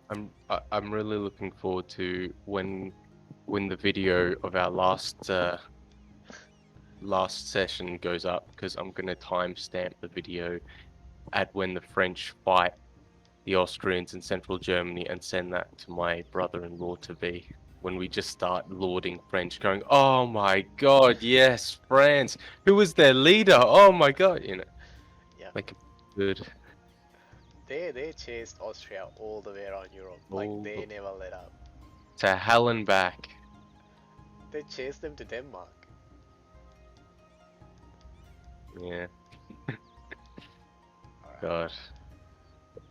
I'm really looking forward to when the video of our last session goes up, because I'm gonna timestamp the video at when the French fight the Austrians in central Germany and send that to my brother-in-law to be. When we just start lauding French, going, "Oh my God, yes, France! Who was their leader? Oh my God!" Yeah, Make it good. they chased Austria all the way around Europe. Like All they never let up. to hell and back. They chased them to Denmark. Yeah, Alright. God.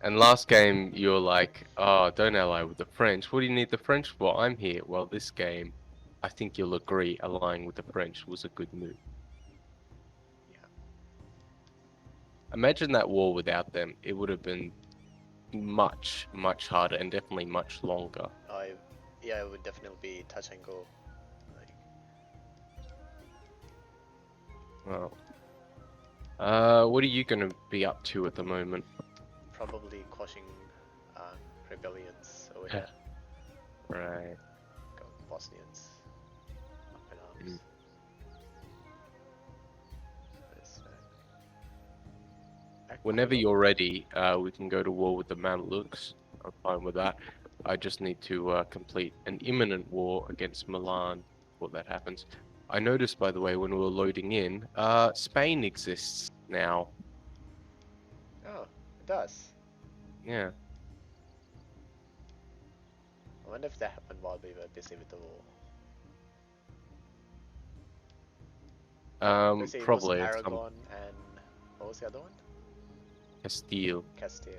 And last game, you're like, "Oh, don't ally with the French. What do you need the French for? I'm here." Well, this game, I think you'll agree, allying with the French was a good move. Yeah. Imagine that war without them. It would have been much, much harder and definitely much longer. I yeah, it would definitely be touch and go. Like Well, what are you gonna be up to at the moment? probably quashing uh, rebellions over here. Right. Got Bosnians up in Mm. arms. There's, Whenever Aquila. you're ready, we can go to war with the Mamelukes. I'm fine with that. I just need to complete an imminent war against Milan before that happens. I noticed, by the way, when we were loading in, Spain exists now. Oh, it does. Yeah. I wonder if that happened while we were busy with the war. Let's say it was Probably some Aragon and what was the other one? Castile. Castile.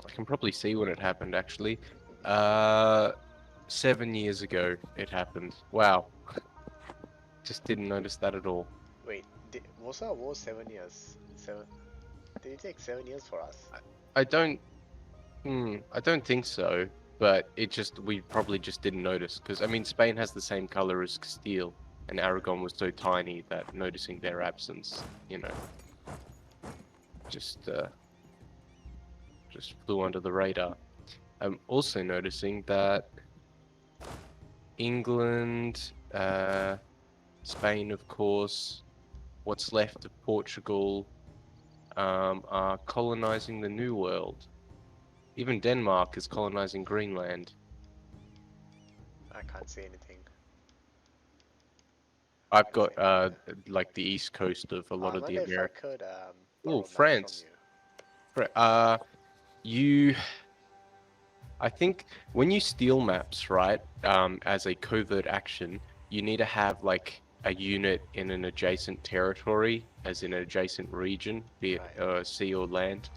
I can probably see when it happened, actually. 7 years ago it happened. Wow. Just didn't notice that at all. Wait, was our war 7 years? Did it take 7 years for us? I don't. I don't think so. But we probably just didn't notice. Because, I mean, Spain has the same color as Castile, and Aragon was so tiny that noticing their absence, just, just flew under the radar. I'm also noticing that England, Spain, of course, what's left of Portugal, are colonizing the New World. Even Denmark is colonizing Greenland. I can't say anything. I've Can't got say anything. like the east coast of a lot I of the wonder if I Americas. could Oh, borrow maps from France. you. You. I think when you steal maps, right, as a covert action, you need to have like a unit in an adjacent territory, as in an adjacent region, be it Right. sea or land.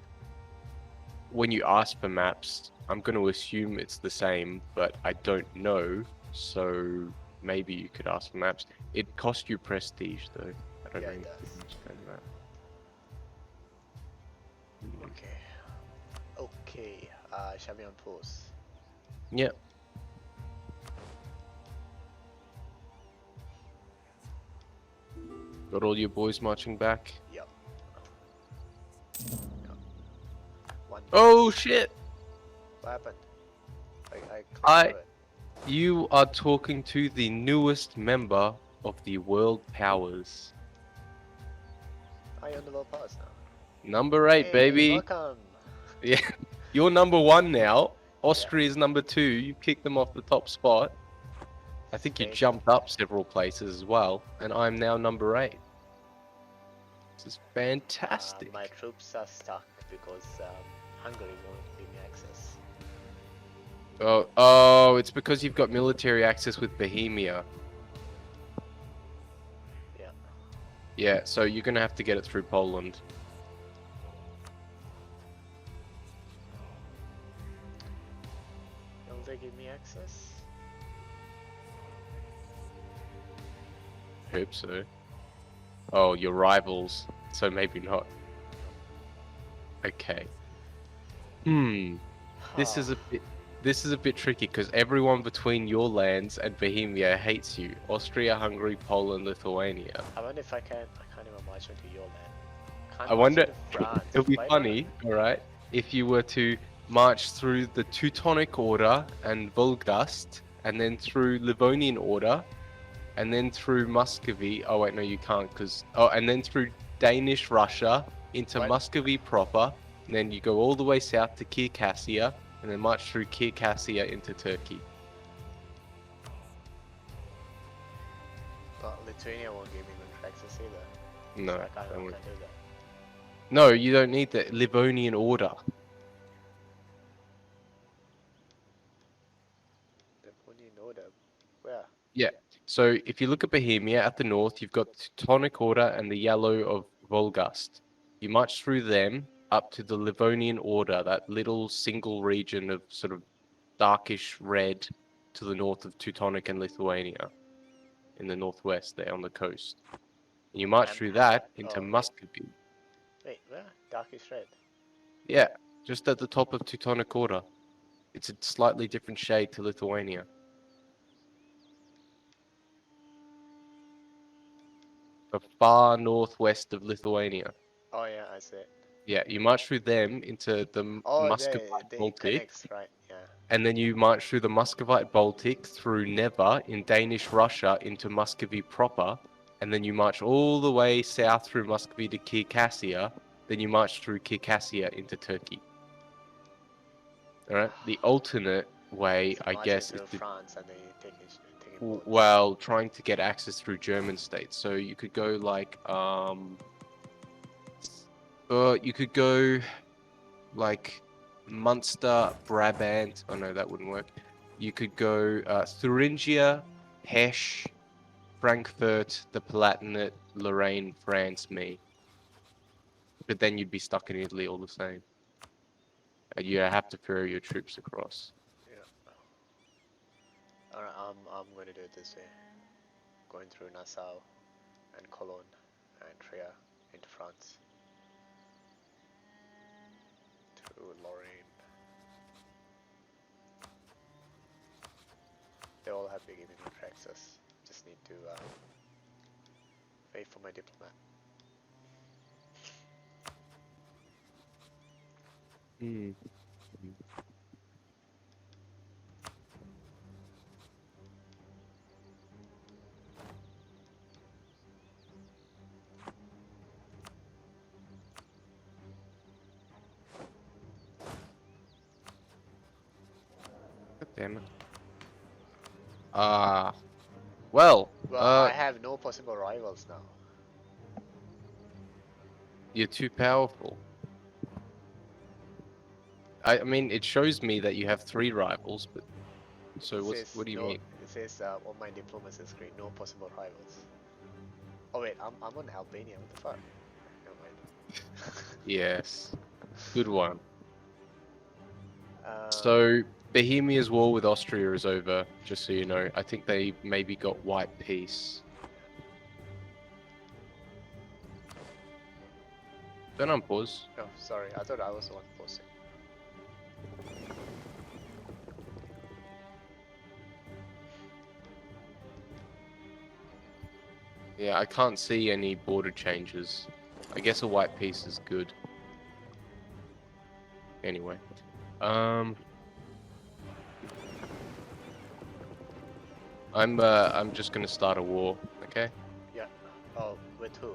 When you ask for maps, I'm going to assume it's the same, but I don't know. So maybe you could ask for maps. It costs you prestige, though. I don't Yeah, know it if you does. understand that. Okay. Okay. Shall we on pause? Yeah. Got all your boys marching back. Yep. Yep. One. Oh shit! What happened? I clicked I through it. You are talking to the newest member of the world powers. I own the world powers now. Number 8, Hey, baby. welcome. Yeah, you're number 1 now. Yeah. Austria's number 2. You kicked them off the top spot. I think you Spain. jumped up several places as well, and I'm now number 8. This is fantastic. My troops are stuck because Hungary won't give me access. Oh, it's because you've got military access with Bohemia. Yeah. Yeah, so you're gonna have to get it through Poland. Will they give me access? Hope so. Oh, your rivals. So maybe not. Okay. This is a bit tricky because everyone between your lands and Bohemia hates you. Austria, Hungary, Poland, Lithuania. I wonder if I can't even march into your land. Can't I march wonder. into France. It'll be Why not? funny, all right, if you were to march through the Teutonic Order and Volgast, and then through Livonian Order, and then through Muscovy. Oh wait, no, you can't, because and then through Danish Russia into What? Muscovy proper, and then you go all the way south to Circassia, and then march through Circassia into Turkey. But Lithuania won't give me good access either. No, So I can't don't worry. do that. No, you don't need the Livonian Order. Livonian Order. Where? Yeah. So if you look at Bohemia at the north, you've got the Teutonic Order and the Yellow of Volgast. You march through them up to the Livonian Order, that little single region of sort of darkish red to the north of Teutonic and Lithuania, in the northwest there on the coast. And you march through that into wait. Muscovy. Wait, where? Darkish red. Yeah, just at the top of Teutonic Order. It's a slightly different shade to Lithuania. The far northwest of Lithuania. Oh yeah, I see it. Yeah, you march through them into the Oh, Muscovite it Baltic, connects, right? Yeah. and then you march through the Muscovite Baltic through Neva in Danish Russia into Muscovy proper, and then you march all the way south through Muscovy to Circassia, then you march through Circassia into Turkey. All right. The alternate way, So I marching guess, is through to France and then you take it boats. well, trying to get access through German states. So you could go like you could go like Munster, Brabant. Oh no, that wouldn't work. You could go Thuringia, Hesse, Frankfurt, the Palatinate, Lorraine, France, me. But then you'd be stuck in Italy all the same. And you have to ferry your troops across. Yeah. Alright, I'm going to do it this way. Going through Nassau and Cologne and Trier into France. To Lorraine. They all have been giving me access. Just need to wait for my diplomat. Hmm. God damn it. Well, Well, I have no possible rivals now. you're too powerful. I mean, it shows me that you have 3 rivals, but so what do you mean? It says on my diplomacy screen, no possible rivals. Oh wait, I'm on Albania. What the fuck? Never mind. Yes, good one. Um, So Bohemia's war with Austria is over, just so you know. I think they maybe got white peace. Don't unpause. Oh, sorry. I thought I was the one posting. Yeah, I can't see any border changes. I guess a white piece is good. Anyway, I'm just gonna start a war, okay? Yeah. Oh, with who?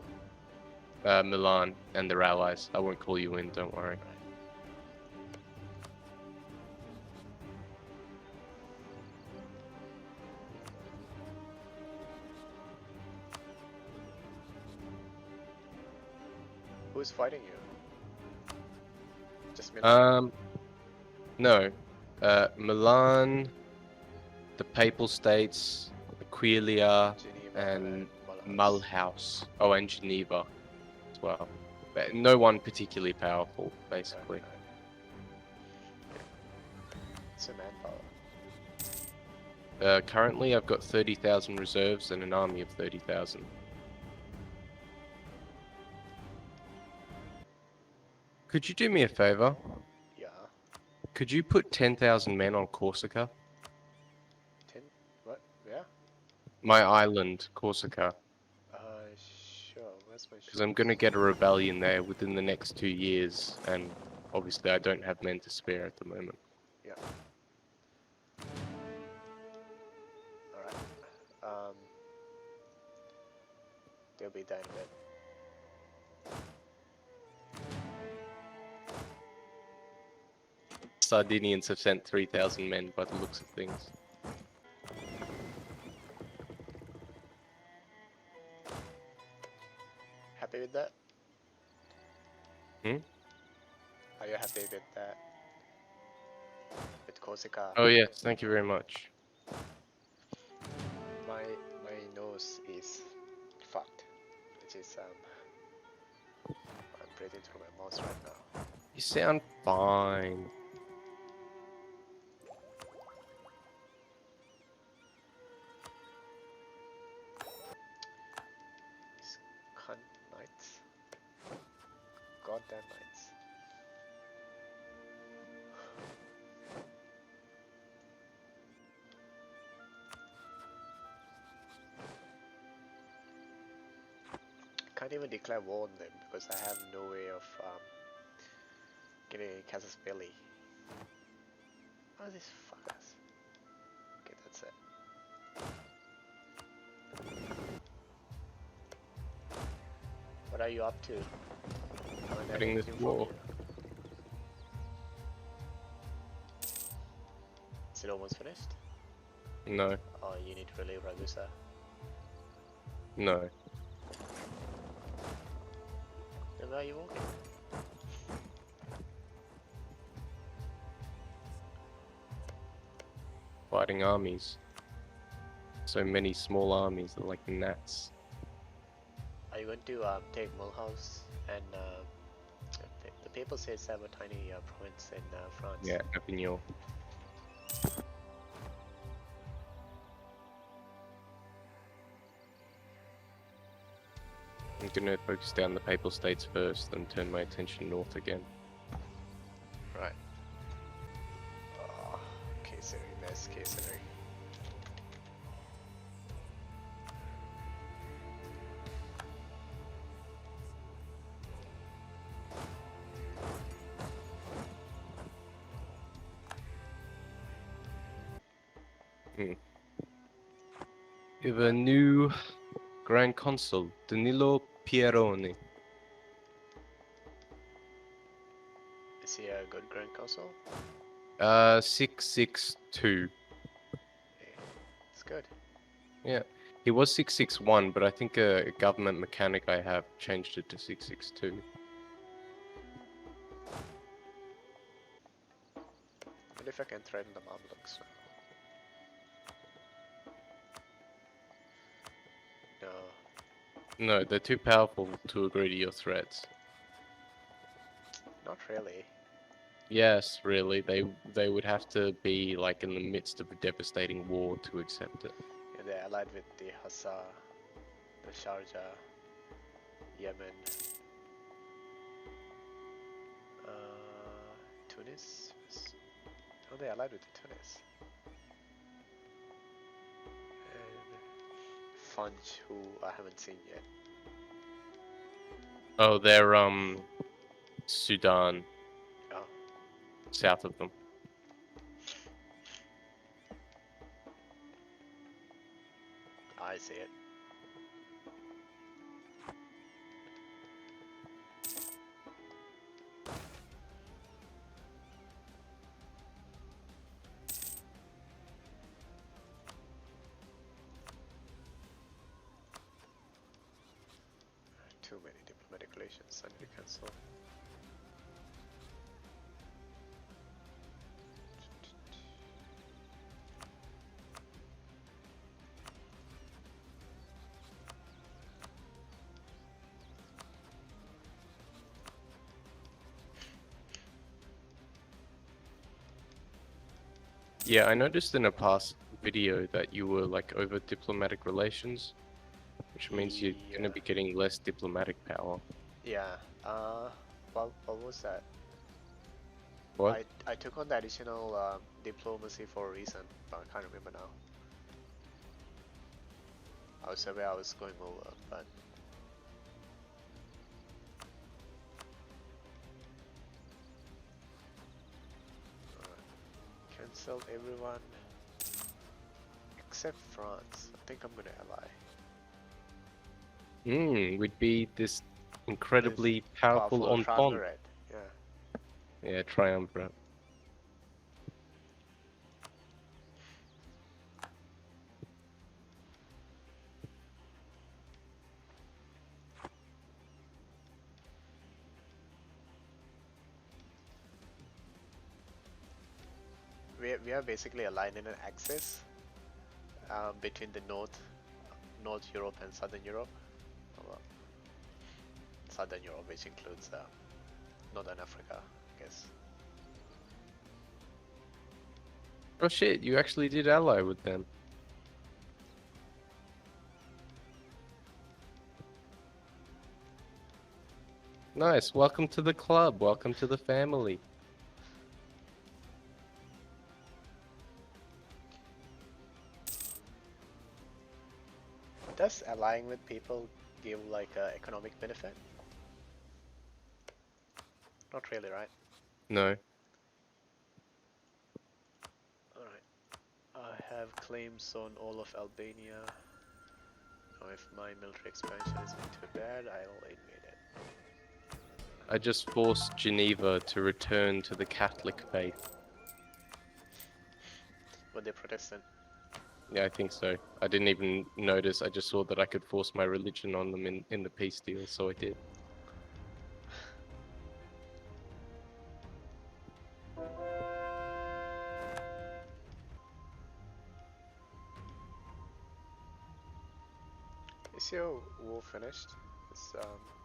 Milan and their allies. I won't call you in, don't worry. Right. Who's fighting you? Just Milan. No. Milan, the Papal States, Aquileia, Geneva and Mulhouse. Mulhouse. Oh, and Geneva as well. But no one particularly powerful, basically. Right. It's a manpower. Currently, I've got 30,000 reserves and an army of 30,000. Could you do me a favor? Yeah. Could you put 10,000 men on Corsica? 10? What? Yeah? My island, Corsica. Sure. Where's my Because I'm going to get a rebellion there within the next 2 years, and obviously I don't have men to spare at the moment. Yeah. Alright. They'll be done with. Sardinians have sent 3,000 men by the looks of things. Happy with that? Hmm? Are you happy with that? With Corsica? Oh yes, thank you very much. My nose is fucked, which is I'm breathing through my mouth right now. You sound fine. These cunt knights. Goddamn knights. Can't even declare war on them because I have no way of getting a casus belli. Oh, these fuckers. Okay, that's it. What are you up to? Haven't had Fighting this anything from war. you. Is it almost finished? No, Oh, you need to relieve Ragusa. no. Then where are you walking? Fighting armies. So many small armies, they're like gnats. Are you going to take Mulhouse and the paper says have a tiny province in France? Yeah, Avignon. I'm gonna focus down the Papal States first, then turn my attention north again. Right. Oh, Caesary, best Caesary. We have a new Grand Consul, Danilo Pieroni. Is he a good Grand Consul? 662. Yeah, it's good. Yeah, he was 661, but I think a government mechanic I have changed it to 662. What if I can threaten the Mamluks? No. No, they're too powerful to agree to your threats. Not really. Yes, really, they would have to be like in the midst of a devastating war to accept it. Yeah, they're allied with the Hassa, the Sharjah, Yemen, Tunis. Oh, they're allied with Tunis. And Funch, who I haven't seen yet. Oh, they're Sudan, Oh, south of them. I see it. Too many diplomatic relations. I need to cancel. Yeah, I noticed in a past video that you were like over diplomatic relations, which means you're gonna be getting less diplomatic power. Yeah. What was that? What? I took on the additional diplomacy for a reason, but I can't remember now. I was aware I was going over, but Cancel everyone except France. I think I'm gonna ally. We'd be this incredibly This powerful powerful entente. triumvirate. Yeah. Yeah, triumvirate. We are basically aligned in an axis between the North Europe and Southern Europe. Well, Southern Europe, which includes Northern Africa, I guess. Oh shit, you actually did ally with them. Nice, welcome to the club, welcome to the family. Does allying with people give like economic benefit? Not really, right? No. Alright. I have claims on all of Albania. Now if my military expansion isn't too bad, I'll invade it. I just forced Geneva to return to the Catholic faith. But they're Protestant. Yeah, I think so. I didn't even notice, I just saw that I could force my religion on them in the peace deal, so I did. Is your war finished?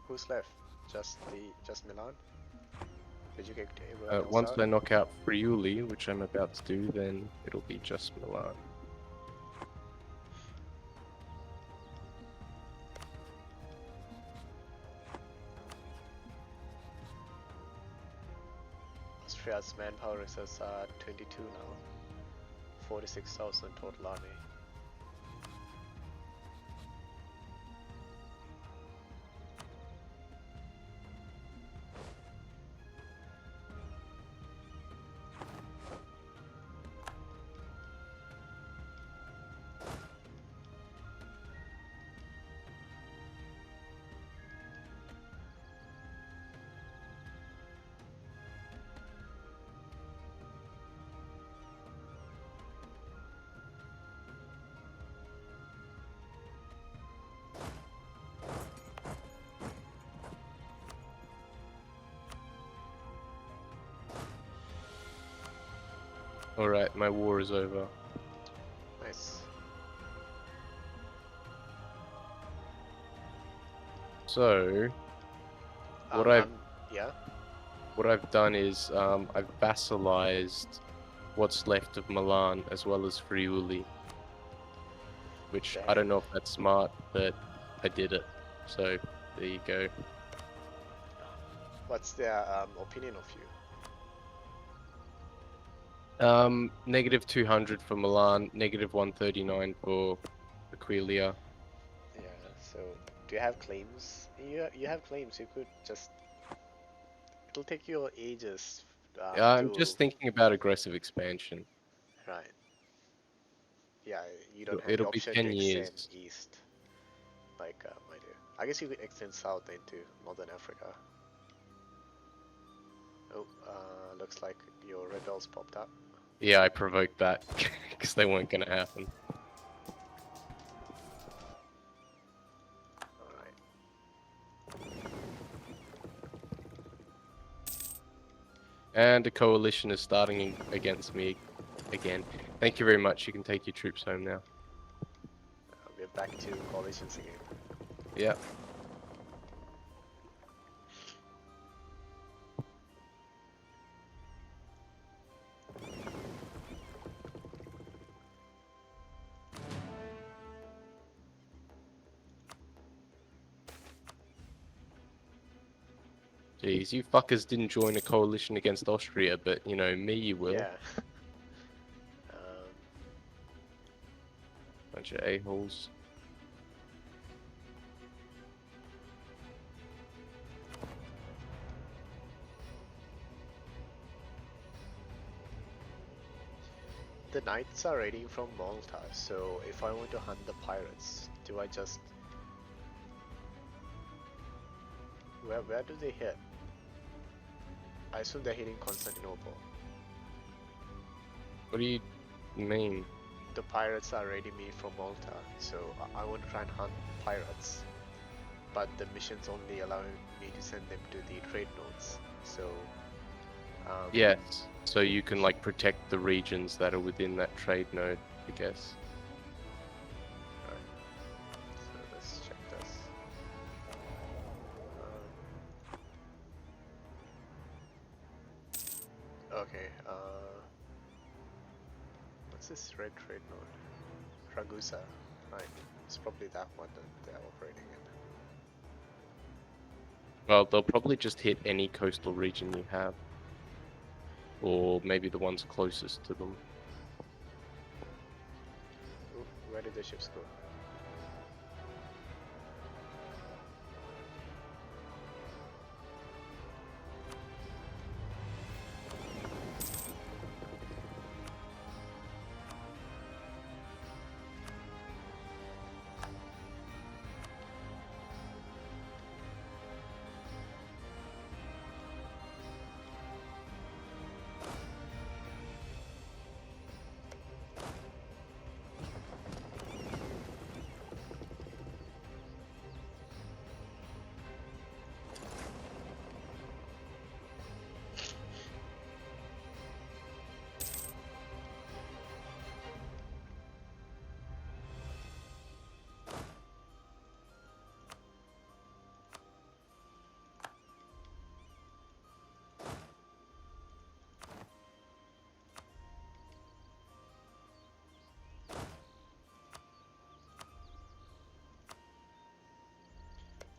Who's left? Just Milan? Did you get everyone else Once out? I knock out Friuli, which I'm about to do, then it'll be just Milan. Austria's manpower reserves are 22 now. 46,000 total army. Alright, my war is over. Nice. So, Um, what I've I'm- yeah. what I've done is I've vassalized what's left of Milan as well as Friuli. Which I don't know if that's smart, but I did it. So there you go. What's their opinion of you? Negative 200 for Milan, negative 139 for Aquilia. Yeah. So, do you have claims? You have claims. You could just. It'll take you ages. I'm To just thinking about aggressive expansion. right. Yeah. You don't have the It'll be option to 10 extend years. east, like I do. I guess you could extend south into Northern Africa. Oh, looks like your rebels popped up. Yeah, I provoked that because they weren't going to happen. Alright. And a coalition is starting against me again. Thank you very much. You can take your troops home now. We're back to coalitions again. Yeah. Jeez, you fuckers didn't join a coalition against Austria, but you know, me you will. Yeah. Bunch of a-holes. the knights are raiding from Malta, so if I want to hunt the pirates, do I just... Where do they hit? I assume they're hitting Constantinople. What do you mean? The pirates are raiding me from Malta, so I want to try and hunt pirates. But the missions only allow me to send them to the trade nodes, so... Yes, so you can like protect the regions that are within that trade node, I guess. Right. So let's check this. Okay, what's this red trade node? Ragusa. Right, it's probably that one that they're operating in. Well, they'll probably just hit any coastal region you have. Or maybe the ones closest to them. Ooh, where did the ships go?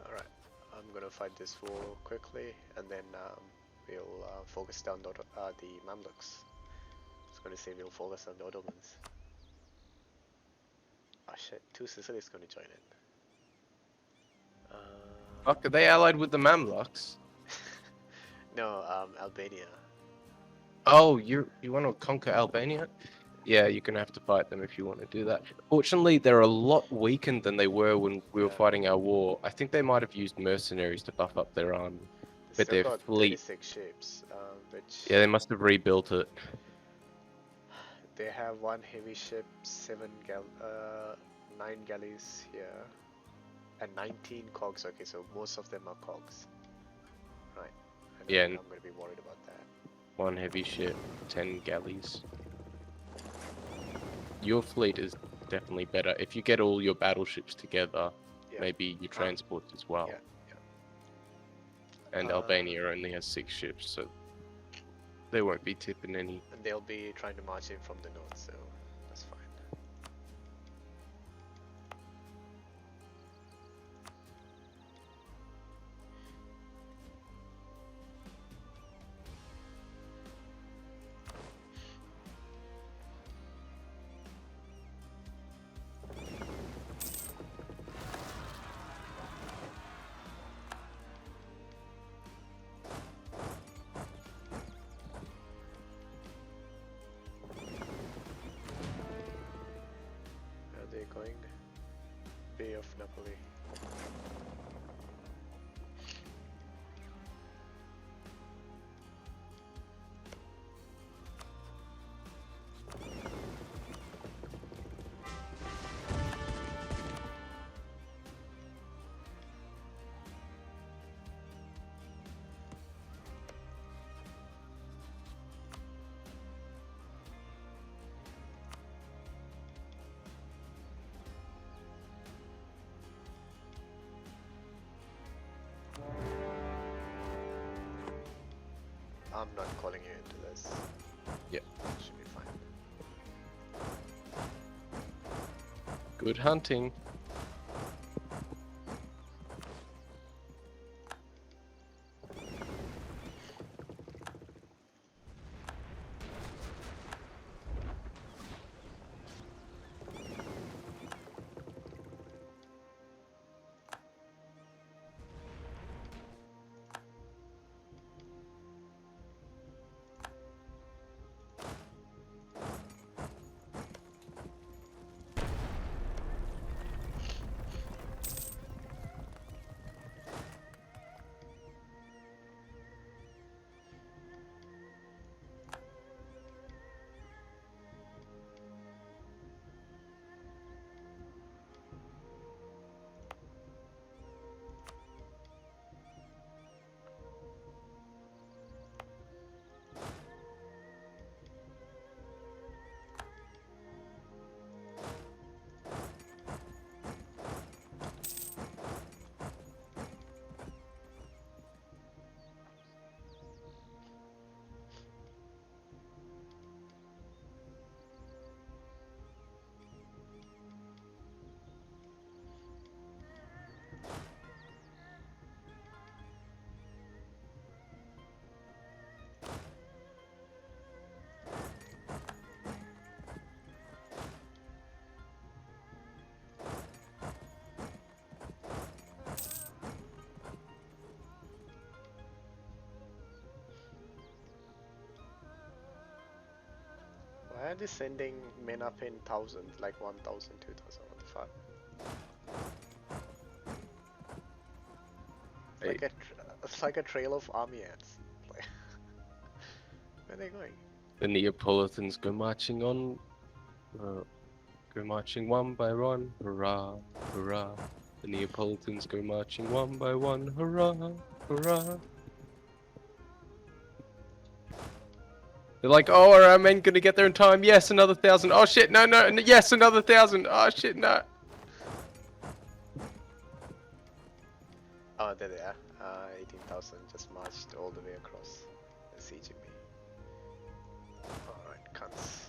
Alright, I'm gonna fight this war quickly, and then we'll focus down the Mamluks. I was gonna say we'll focus on the Ottomans. Oh shit, 2 Sicily's gonna join in. Fuck, are they allied with the Mamluks? No, Albania. Oh, you want to conquer Albania? Yeah, you're gonna have to fight them if you want to do that. Fortunately, they're a lot weakened than they were when we were fighting our war. I think they might have used mercenaries to buff up their army. But Still their got fleet... 36 ships, which... Yeah, they must have rebuilt it. They have 1 heavy ship, 9 galleys here, and 19 cogs. Okay, so most of them are cogs. Right. Yeah, I'm gonna be worried about that. 1 heavy ship, 10 galleys. Your fleet is definitely better. If you get all your battleships together, maybe your transports as well. Yeah. And Albania only has 6 ships, so they won't be tipping any. And they'll be trying to march in from the north, so that's fine. Going Bay of Napoli. I'm not calling you into this. Yeah. Should be fine. Good hunting. are they sending men up in thousands, like 1,000, 2,000? What the fuck? It's like a trail of army ants. Like, where are they going? The Neapolitans go marching on. Go marching one by one, hurrah, hurrah. The Neapolitans go marching one by one, hurrah, hurrah. They're like, oh, are our men gonna get there in time? Yes, another 1,000. Oh shit, no, no, yes, another 1,000. Oh shit, no. Oh, there they are. 18,000 just marched all the way across the sieging me. Alright, cunts.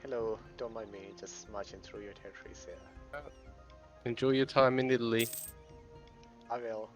Hello, don't mind me, just marching through your territories here. Enjoy your time in Italy. I will.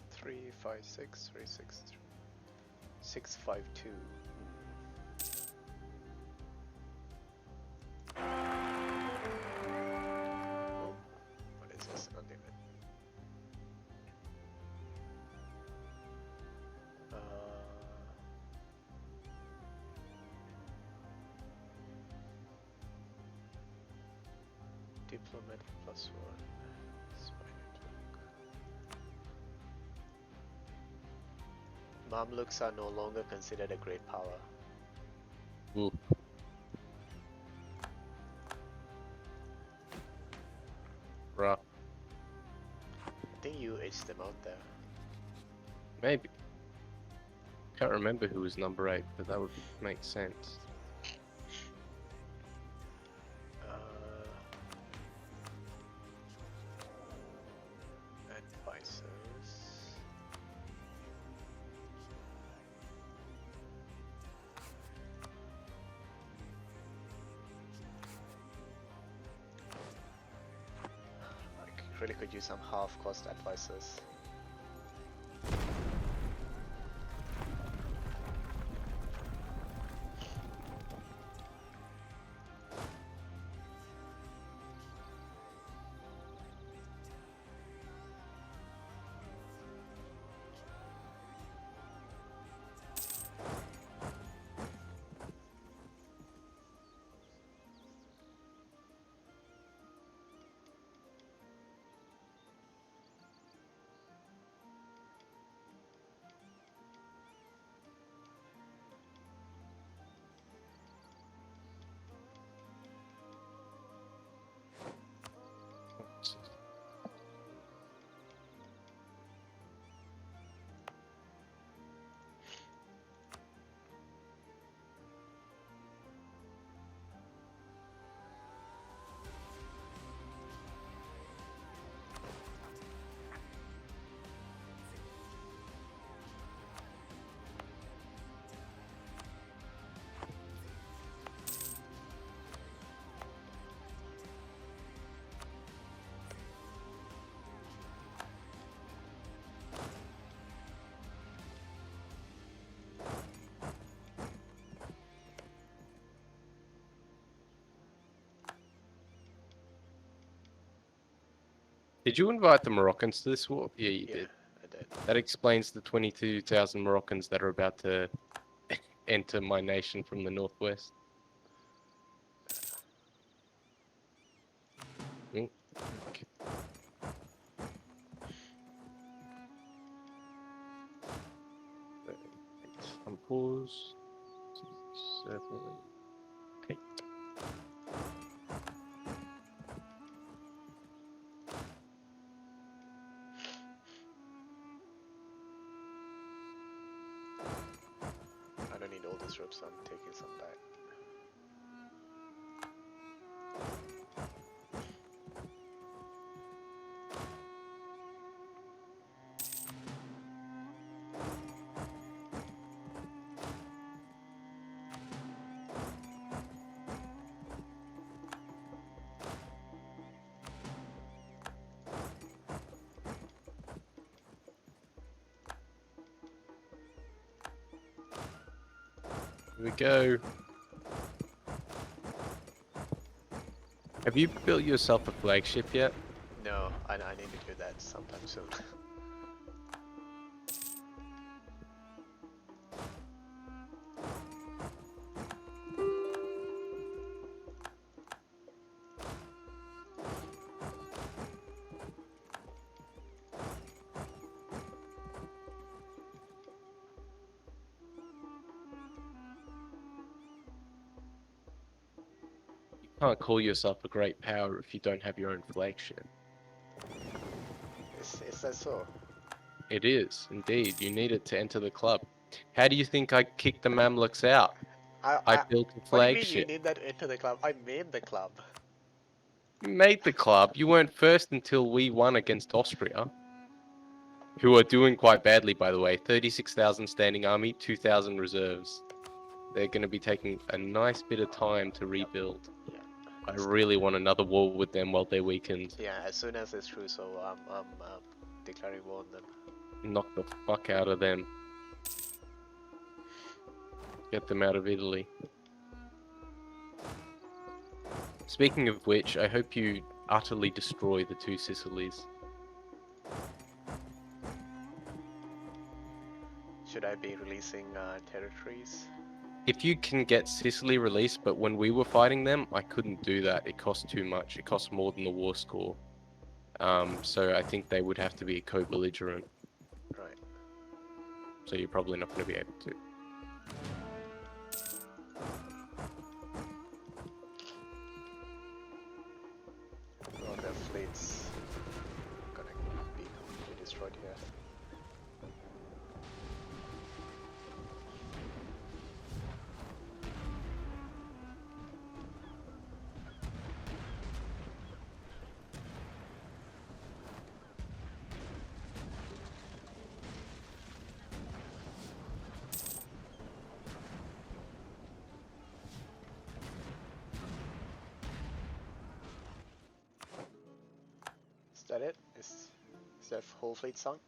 Three, 5, 6, 3, 6, 6, 5, 2. Oh, what is this? Undemon. Diplomat plus 1. Spy network. Mamluks are no longer considered a great power. Ooh. Bruh. I think you edged them out there. Maybe. Can't remember who was number 8, but that would make sense. Advisors. I really could use some half-cost advisors. Did you invite the Moroccans to this war? Yeah, you Yeah, did. I did. That explains the 22,000 Moroccans that are about to enter my nation from the northwest. Mm, okay. Pause. 7, 8. I don't need all these ropes, I'm taking some back. Here we go. Have you built yourself a flagship yet? No, I need to do that sometime soon. You can't call yourself a great power if you don't have your own flagship. Is that so? It is, indeed. You need it to enter the club. How do you think I kicked the Mamluks out? I built a What do you mean you flagship. need that into the club? I made the club. You made the club. You weren't first until we won against Austria, who are doing quite badly, by the way. 36,000 standing army, 2,000 reserves. They're going to be taking a nice bit of time to rebuild. Yeah. I really want another war with them while they're weakened. Yeah, as soon as it's true, so I'm declaring war on them. Knock the fuck out of them. Get them out of Italy. Speaking of which, I hope you utterly destroy the two Sicilies. Should I be releasing territories? If you can get Sicily released, but when we were fighting them, I couldn't do that. It cost too much. It cost more than the war score. So I think they would have to be co-belligerent. Right. So you're probably not going to be able to. Well, their fleets gonna be completely destroyed here. Is that it? Is that whole fleet sunk?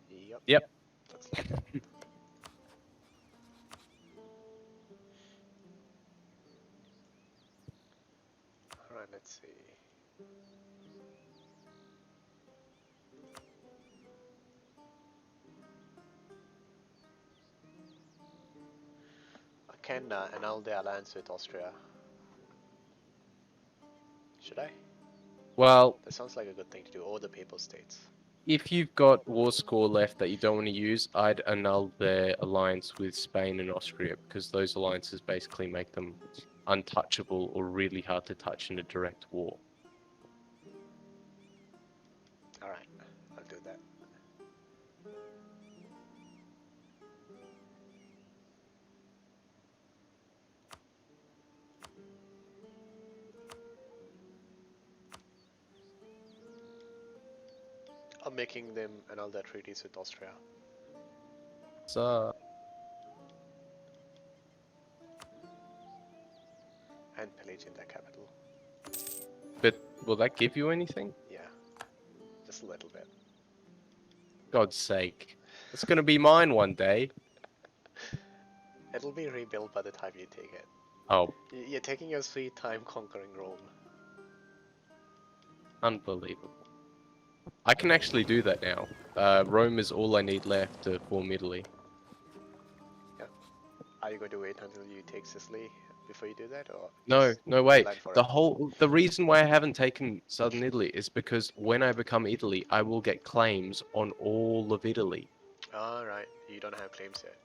Yep. Yep. Looks like it. Alright, let's see. I can annul the alliance with Austria. Should I? Well, That sounds like a good thing to do, or the Papal States. if you've got war score left that you don't want to use, I'd annul their alliance with Spain and Austria, because those alliances basically make them untouchable or really hard to touch in a direct war. Alright, I'll do that. I'm making them annul their treaties with Austria. So, And pillage in their capital. but will that give you anything? Yeah, just a little bit. God's sake. It's going to be mine one day. It'll be rebuilt by the time you take it. Oh, You're taking your sweet time conquering Rome. Unbelievable. I can actually do that now. Rome is all I need left to form Italy. Are you going to wait until you take Sicily before you do that, or No, just no way. plan for it? The reason why I haven't taken southern Italy is because when I become Italy, I will get claims on all of Italy. Alright, you don't have claims yet.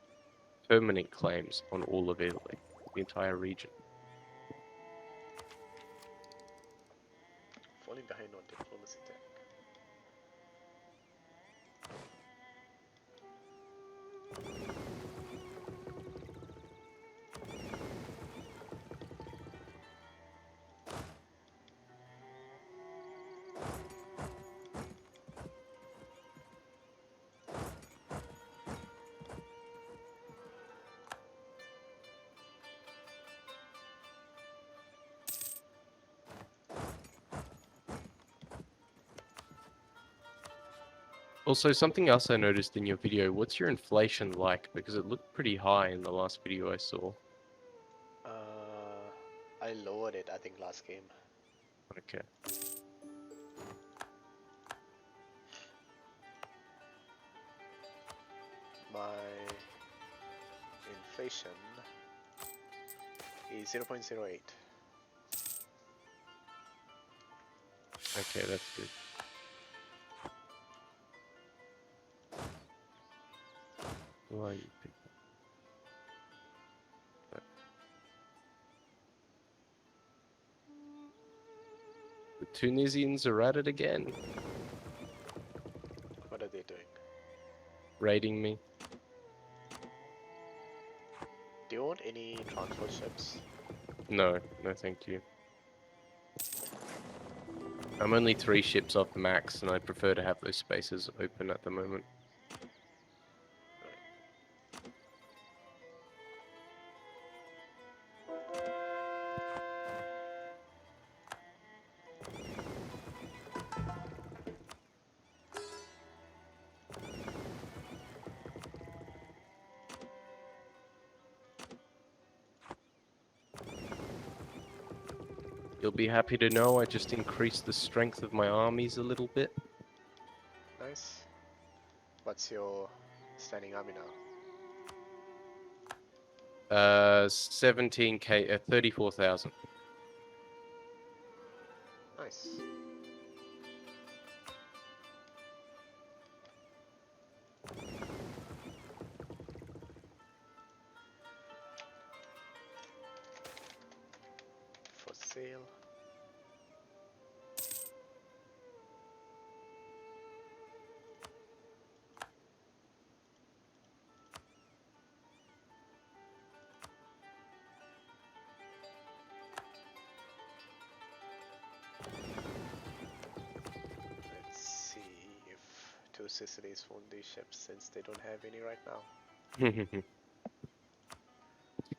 Permanent claims on all of Italy, the entire region. Falling behind on diplomacy tech. Also, something else I noticed in your video, what's your inflation like? Because it looked pretty high in the last video I saw. I lowered it, I think, last game. Okay. My inflation is 0.08. Okay, that's good. Why you pick that? The Tunisians are at it again, What are they doing? raiding me. Do you want any transport ships? No, no thank you. I'm only 3 ships off the max, and I prefer to have those spaces open at the moment. You'll be happy to know I just increased the strength of my armies a little bit. Nice. What's your standing army now? 17k, 34,000. Nice. For sale. Let's see if Two Sicilies won these ships, since they don't have any right now.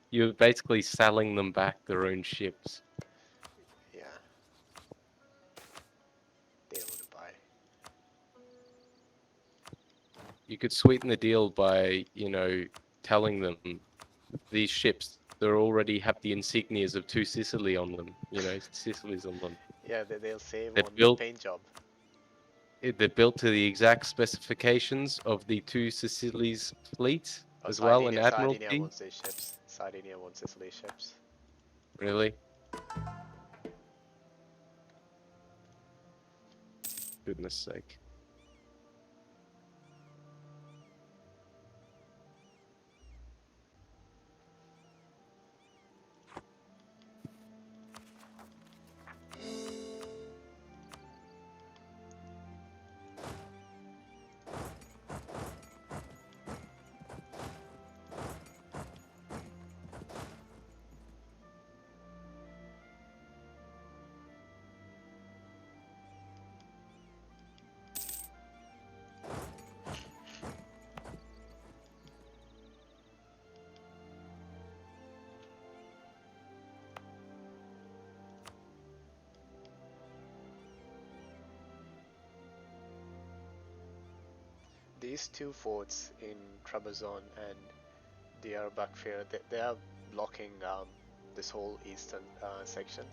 You're basically selling them back their own ships. Yeah. They don't want to buy. You could sweeten the deal by, telling them these ships, they already have the insignias of Two Sicily on them, Sicilies on them. Yeah, they'll save They're on the built, paint job. they're built to the exact specifications of the Two Sicilies fleet Oh, as well, and Sardinia Admiralty. wants these ships. Sardinia wants Sicily ships. Really? Goodness sake. These two forts in Trabzon and Diyarbakir, they are blocking this whole eastern section.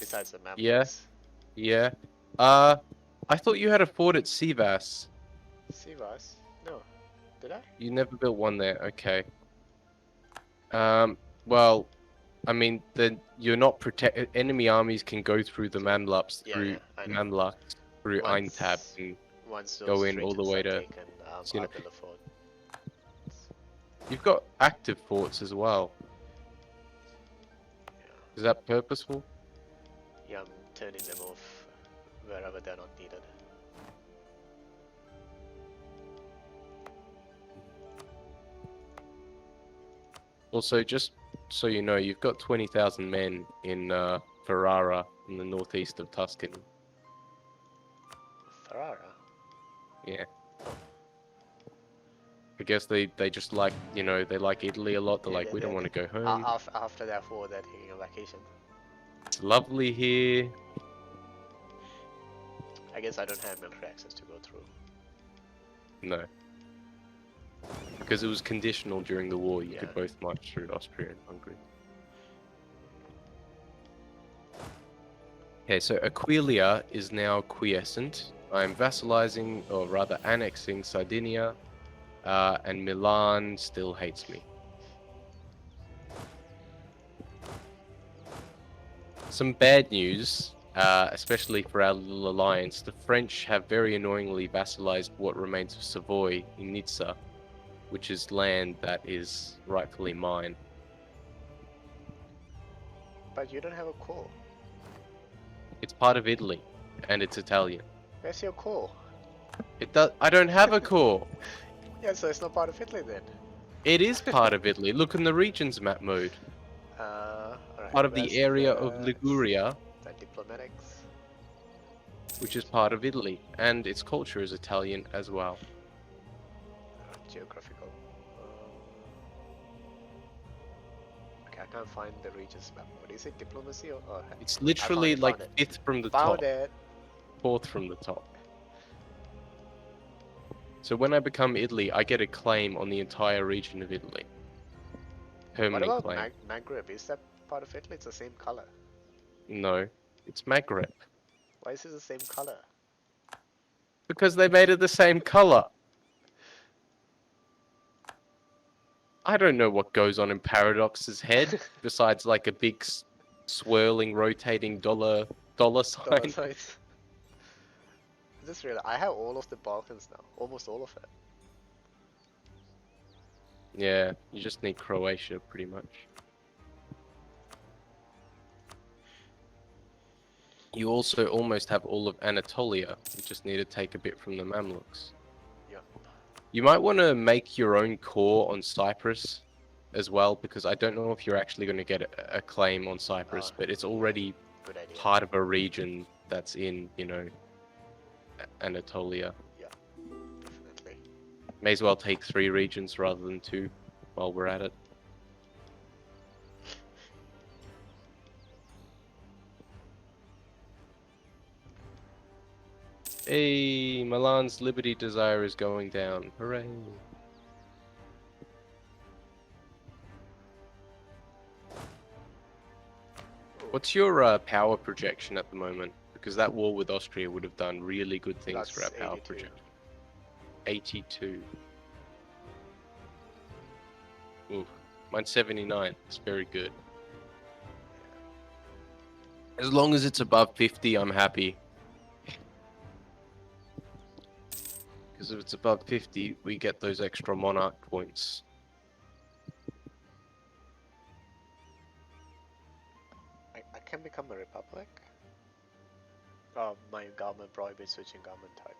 Besides the Yeah. Mamluks. Yeah. I thought you had a fort at Sivas. Sivas? No. Did I? You never built one there. Okay. Well, I mean, then you're not protect. Enemy armies can go through the Mamluks, Yeah, yeah, I know. through Aintab, Once, and once go those in all the regions way are to. taken, You know, I'll build a fort. you've got active forts as well. Is that purposeful? Yeah, I'm turning them off wherever they're not needed. Also, just so you know, you've got 20,000 men in Ferrara in the northeast of Tuscany. Ferrara? Yeah. I guess they just like, you know, they like Italy a lot. They're Yeah, like, we don't want to go home. after that war, they're taking a vacation. It's lovely here. I guess I don't have military access to go through. No. Because it was conditional during the war. You could Yeah. both march through Austria and Hungary. Okay, so Aquileia is now quiescent. I'm vassalizing, or rather annexing Sardinia, and Milan still hates me. Some bad news, especially for our little alliance. The French have very annoyingly vassalized what remains of Savoy in Nizza, which is land that is rightfully mine. But you don't have a core. It's part of Italy, and it's Italian. Where's your core? It does. I don't have a core. Yeah, so it's not part of Italy then. It is part of Italy. Look in the regions map mode. Alright. Part of the area of Liguria, The diplomatics. which is part of Italy, and its culture is Italian as well. Geographical. Okay, I can't find the regions map. What is it? Diplomacy or? It's literally like found it. fifth from the Found top, it. fourth from the top. So when I become Italy, I get a claim on the entire region of Italy. What Permanent about claim. Maghreb? Is that part of Italy? It's the same color. No, it's Maghreb. Why is it the same color? Because they made it the same color. I don't know what goes on in Paradox's head, besides like a big swirling, rotating dollar Dollar sign. signs. I just realized I have all of the Balkans now. Almost all of it. Yeah, you just need Croatia, pretty much. You also almost have all of Anatolia. You just need to take a bit from the Mamluks. Yeah. You might want to make your own core on Cyprus as well, because I don't know if you're actually going to get a claim on Cyprus, but it's already Good idea. part of a region that's in, you know, Anatolia. Yeah, definitely. May as well take 3 regions rather than 2 while we're at it. Hey, Milan's Liberty Desire is going down. Hooray. What's your power projection at the moment? Because that war with Austria would have done really good things for our That's power 82. projection. 82. Ooh, mine's 79. It's very good. As long as it's above 50, I'm happy. Because if it's above 50, we get those extra monarch points. I can become a republic? Oh, my government prohibits switching government type.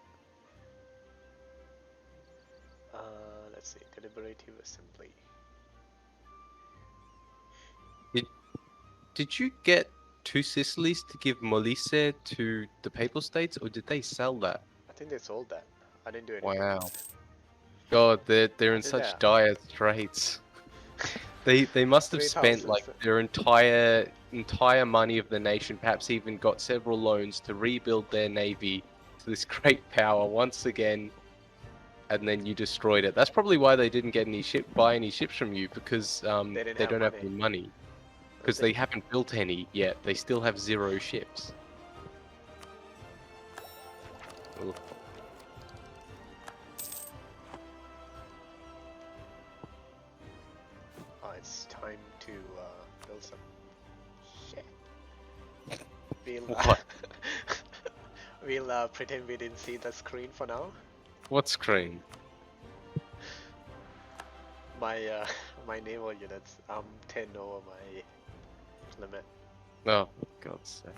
Let's see, deliberative assembly. Did you get 2 Sicilies to give Molise to the Papal States, or did they sell that? I think they sold that. I didn't do anything. Wow. God, they're in did such that. dire straits. They must have 3,000, spent like so- their entire money of the nation, perhaps even got several loans to rebuild their navy to this great power once again, and then you destroyed it. That's probably why they didn't get buy any ships from you, because they didn't have don't have money. any money. because they haven't built any yet. They still have 0 ships. Ugh. It's time to build some shit. We'll, What? we'll pretend we didn't see the screen for now. What screen? My my naval units. I'm 10 over my limit. Oh, for God's sake.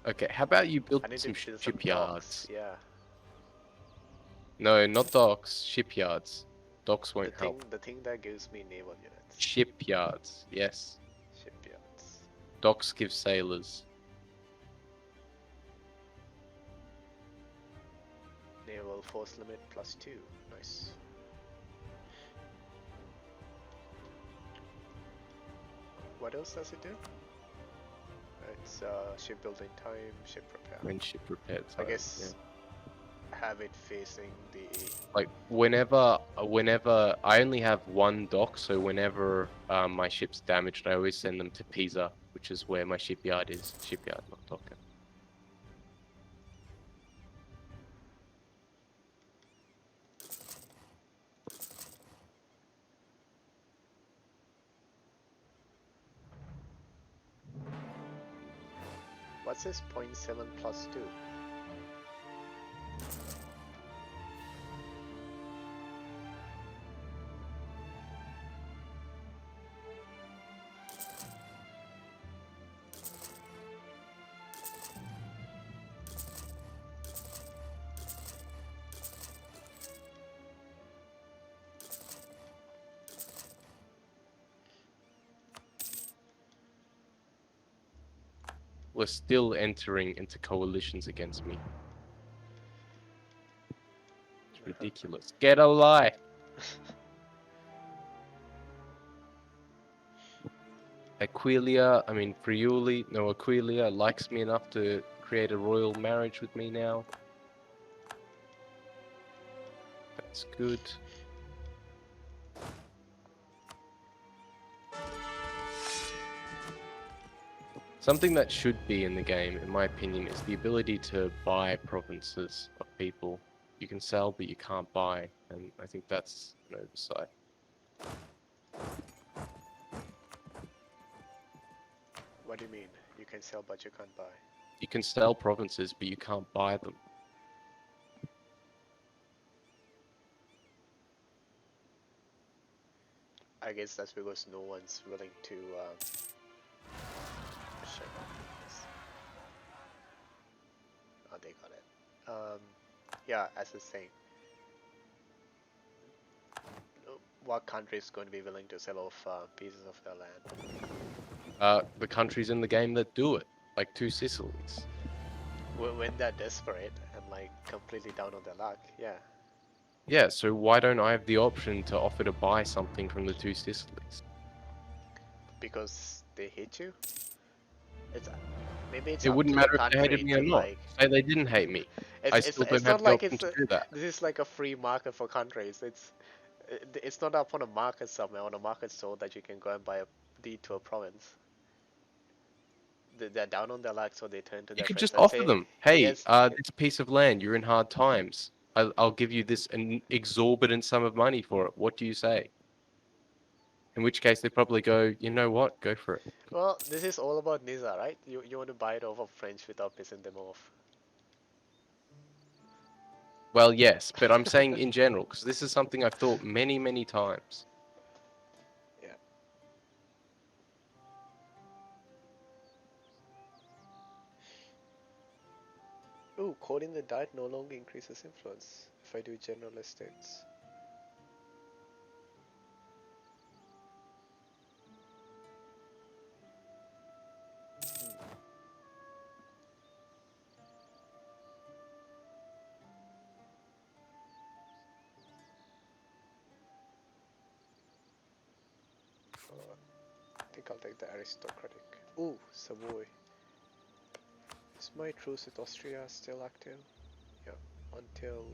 Okay, how about you build I need some to build some shipyards? docks. Yeah. No, not docks. Shipyards. Docks won't help. The thing that gives me naval units. Shipyards. Yes. Shipyards. Docks give sailors. Naval force limit +2. Nice. What else does it do? It's shipbuilding time, ship repair. When ship repair I time. guess have it facing the. Like whenever I only have 1 dock, so whenever my ship's damaged, I always send them to Pisa, which is where my shipyard is. Shipyard, not dock. What's this 0.7 +2? We're still entering into coalitions against me. It's ridiculous. Get a life. Aquilia likes me enough to create a royal marriage with me now. That's good. Something that should be in the game, in my opinion, is the ability to buy provinces of people. You can sell, but you can't buy, and I think that's an oversight. What do you mean? You can sell but you can't buy? You can sell provinces, but you can't buy them. I guess that's because no one's willing to. Shit. Oh, they got it. Yeah, as I was saying, what country is going to be willing to sell off pieces of their land? The countries in the game that do it, like 2 Sicilies. When they're desperate and like completely down on their luck, yeah. Yeah, so why don't I have the option to offer to buy something from the 2 Sicilies? Because they hate you. It's maybe it's It up wouldn't to the matter if they hated country me to or not. like. Say they didn't hate me. I still don't It's have not the like option to do that. this is like a free market for countries. It's not up on a market somewhere on a market store that you can go and buy a deed to a province. They're down on their luck, so they turn to You their could friends just and offer say, them, hey, "Here's this piece of land, you're in hard times. I'll give you this an exorbitant sum of money for it. What do you say? In which case they probably go, you know what, go for it. well, this is all about Nisa, right? You want to buy it off of French without pissing them off." Well, yes, but I'm saying in general, because this is something I've thought many, many times. Yeah. Ooh, coding the diet no longer increases influence if I do general estates. I think I'll take the aristocratic. Ooh, Savoy. Is my truce with Austria still active? Yeah, until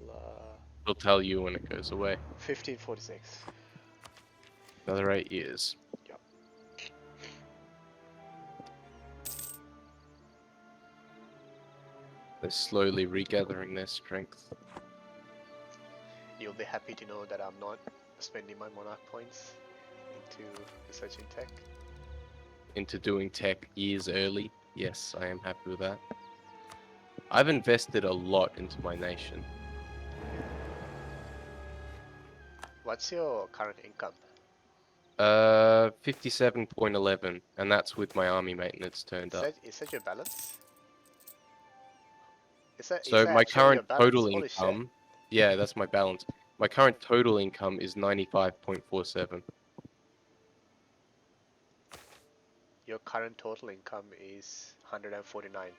It'll tell you when it goes away. 1546. Another 8 years. Yep. They're slowly regathering their strength. You'll be happy to know that I'm not spending my monarch points into researching tech. Into doing tech years early. Yes, I am happy with that. I've invested a lot into my nation. What's your current income? 57.11, and that's with my army maintenance turned up. Is that your balance? Is So that my actually your current balance? total Holy shit. income, yeah, that's my balance. My current total income is 95.47. Your current total income is 149.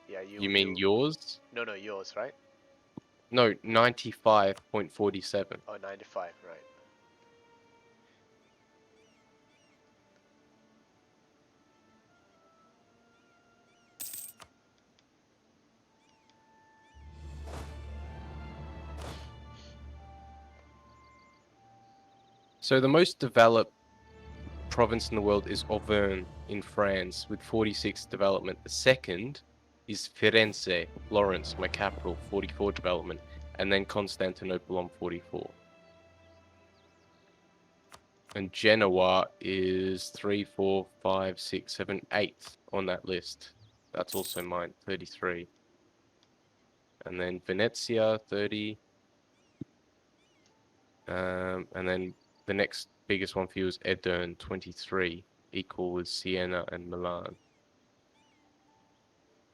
Yeah, You mean yours? no, yours, right? No, 95.47. Oh, 95, right. So the most developed province in the world is Auvergne in France with 46 development. The second is Firenze, Florence, my capital, 44 development, and then Constantinople on 44. And Genoa is 3, 4, 5, 6, 7, 8 on that list. That's also mine, 33. And then Venezia, 30. And then the next biggest one for you is Edern, 23, equal with Siena and Milan.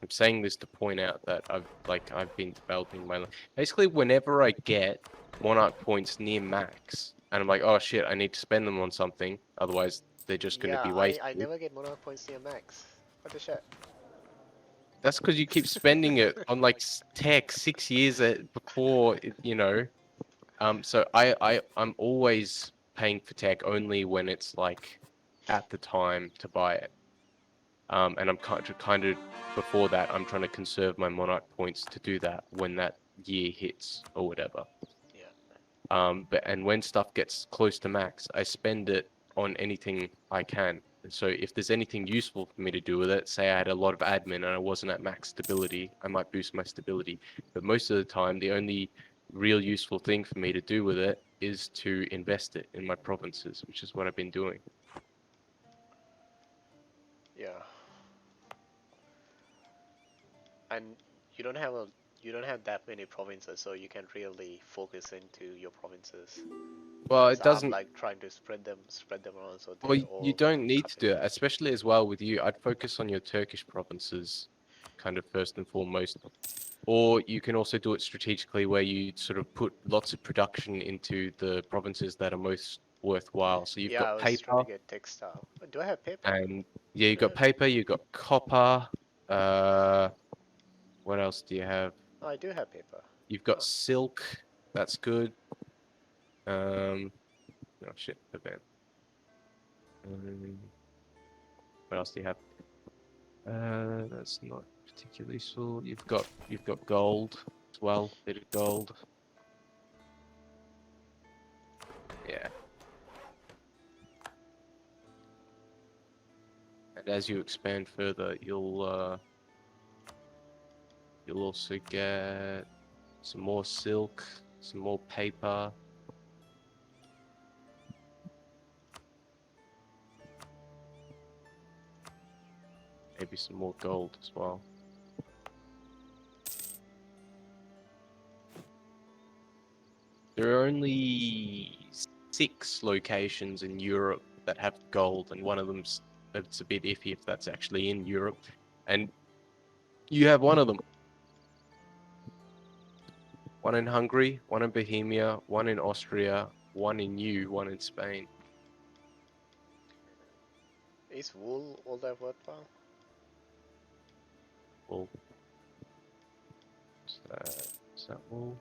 I'm saying this to point out that I've been developing my basically whenever I get monarch points near max, and I'm like, oh shit, I need to spend them on something, otherwise they're just going to Yeah, be I wasted. never get monarch points near max. What the shit? That's because you keep spending it on like tech 6 years before you know. So I'm always paying for tech only when it's like at the time to buy it. And I'm kind of before that, I'm trying to conserve my monarch points to do that when that year hits or whatever. Yeah. And when stuff gets close to max, I spend it on anything I can. So if there's anything useful for me to do with it, say I had a lot of admin and I wasn't at max stability, I might boost my stability. But most of the time, the only real useful thing for me to do with it is to invest it in my provinces, which is what I've been doing. Yeah. And you don't have a you don't have that many provinces, so you can really focus into your provinces. Well, Whereas it I'm doesn't. like trying to spread them around so Well, they're you all don't need to covered. do it, especially as well with you. I'd focus on your Turkish provinces, kind of first and foremost. Or you can also do it strategically where you sort of put lots of production into the provinces that are most worthwhile. So you've Yeah, got I was trying paper to get textile. Do I have paper? and yeah, you've got Yeah. paper, you've got copper. Uh, what else do you have? Oh, I do have paper. You've got Oh, silk. That's good. Oh shit, event. Um, what else do you have? That's not particularly useful. You've got gold as well. Bit of gold. Yeah. And as you expand further, you'll also get some more silk, some more paper. Maybe some more gold as well. There are only 6 locations in Europe that have gold, and one of them's it's a bit iffy if that's actually in Europe. And you have one of them. One in Hungary, one in Bohemia, one in Austria, one in you, one in Spain. is wool all that worthwhile? Well, is that all?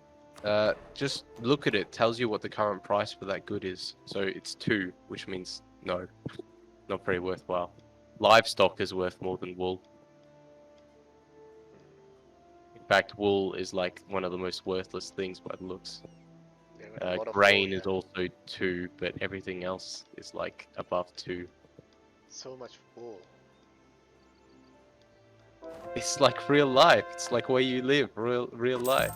Just look at it. Tells you what the current price for that good is. So it's 2, which means no, not very worthwhile. Livestock is worth more than wool. In fact, wool is like one of the most worthless things by the looks. Yeah, got a lot of wool, Grain yeah. is also 2, but everything else is like above 2. So much wool. It's like real life. It's like where you live, real life.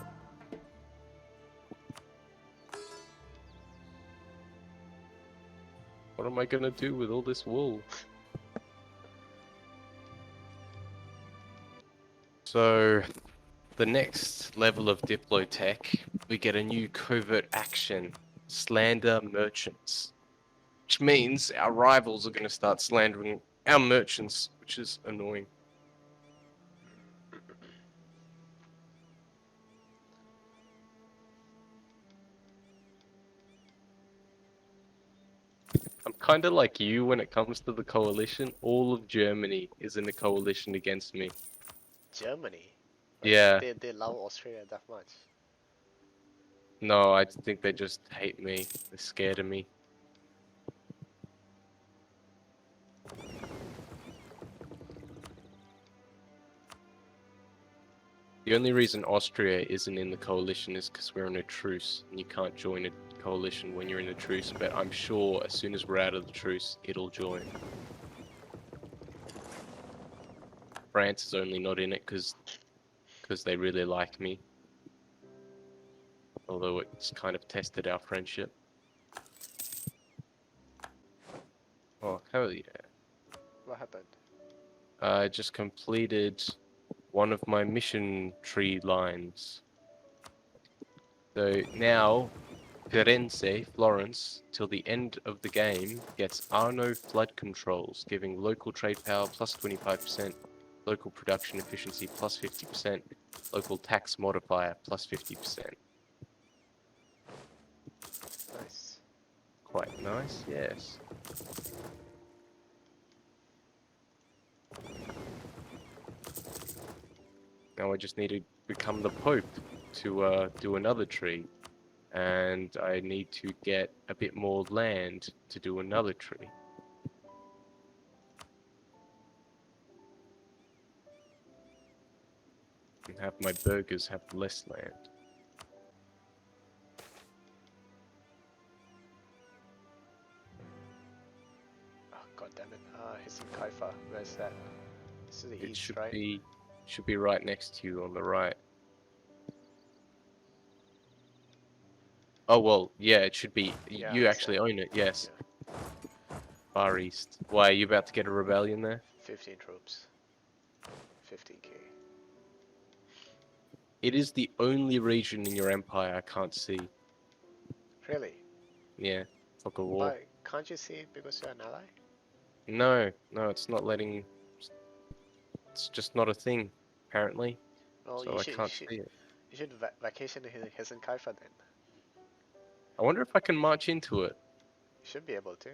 What am I gonna do with all this wool? So, the next level of Diplotech, we get a new covert action, slander merchants. Which means our rivals are gonna start slandering our merchants, which is annoying. I'm kind of like you when it comes to the coalition. All of Germany is in a coalition against me. Germany? Like Yeah, they love Australia that much. no, I think they just hate me. They're scared of me. The only reason Austria isn't in the coalition is because we're in a truce, and you can't join a coalition when you're in a truce, but I'm sure as soon as we're out of the truce, it'll join. France is only not in it because they really like me. Although it's kind of tested our friendship. Oh, hell yeah. What happened? I just completed one of my mission tree lines. So now, Firenze, Florence, till the end of the game, gets Arno flood controls, giving local trade power plus 25%, local production efficiency plus 50%, local tax modifier plus 50%. Nice. Quite nice, yes. Now I just need to become the Pope to do another tree. And I need to get a bit more land to do another tree. And have my burgers have less land. Oh god damn it. He's in Kaifa. Where's that? This is the It east, right? should be right next to you on the right. Oh well, yeah, it should be. Yeah, You I actually saw. own it, yes. Yeah. Far East. Why, are you about to get a rebellion there? 15 troops. 15k. It is the only region in your empire I can't see. Really? Yeah, fuck a war. But can't you see it because you're an ally? No, it's not letting. It's just not a thing, apparently. Well, So I can't see it. you should vacation in Hessen Kaifa then. I wonder if I can march into it. You should be able to.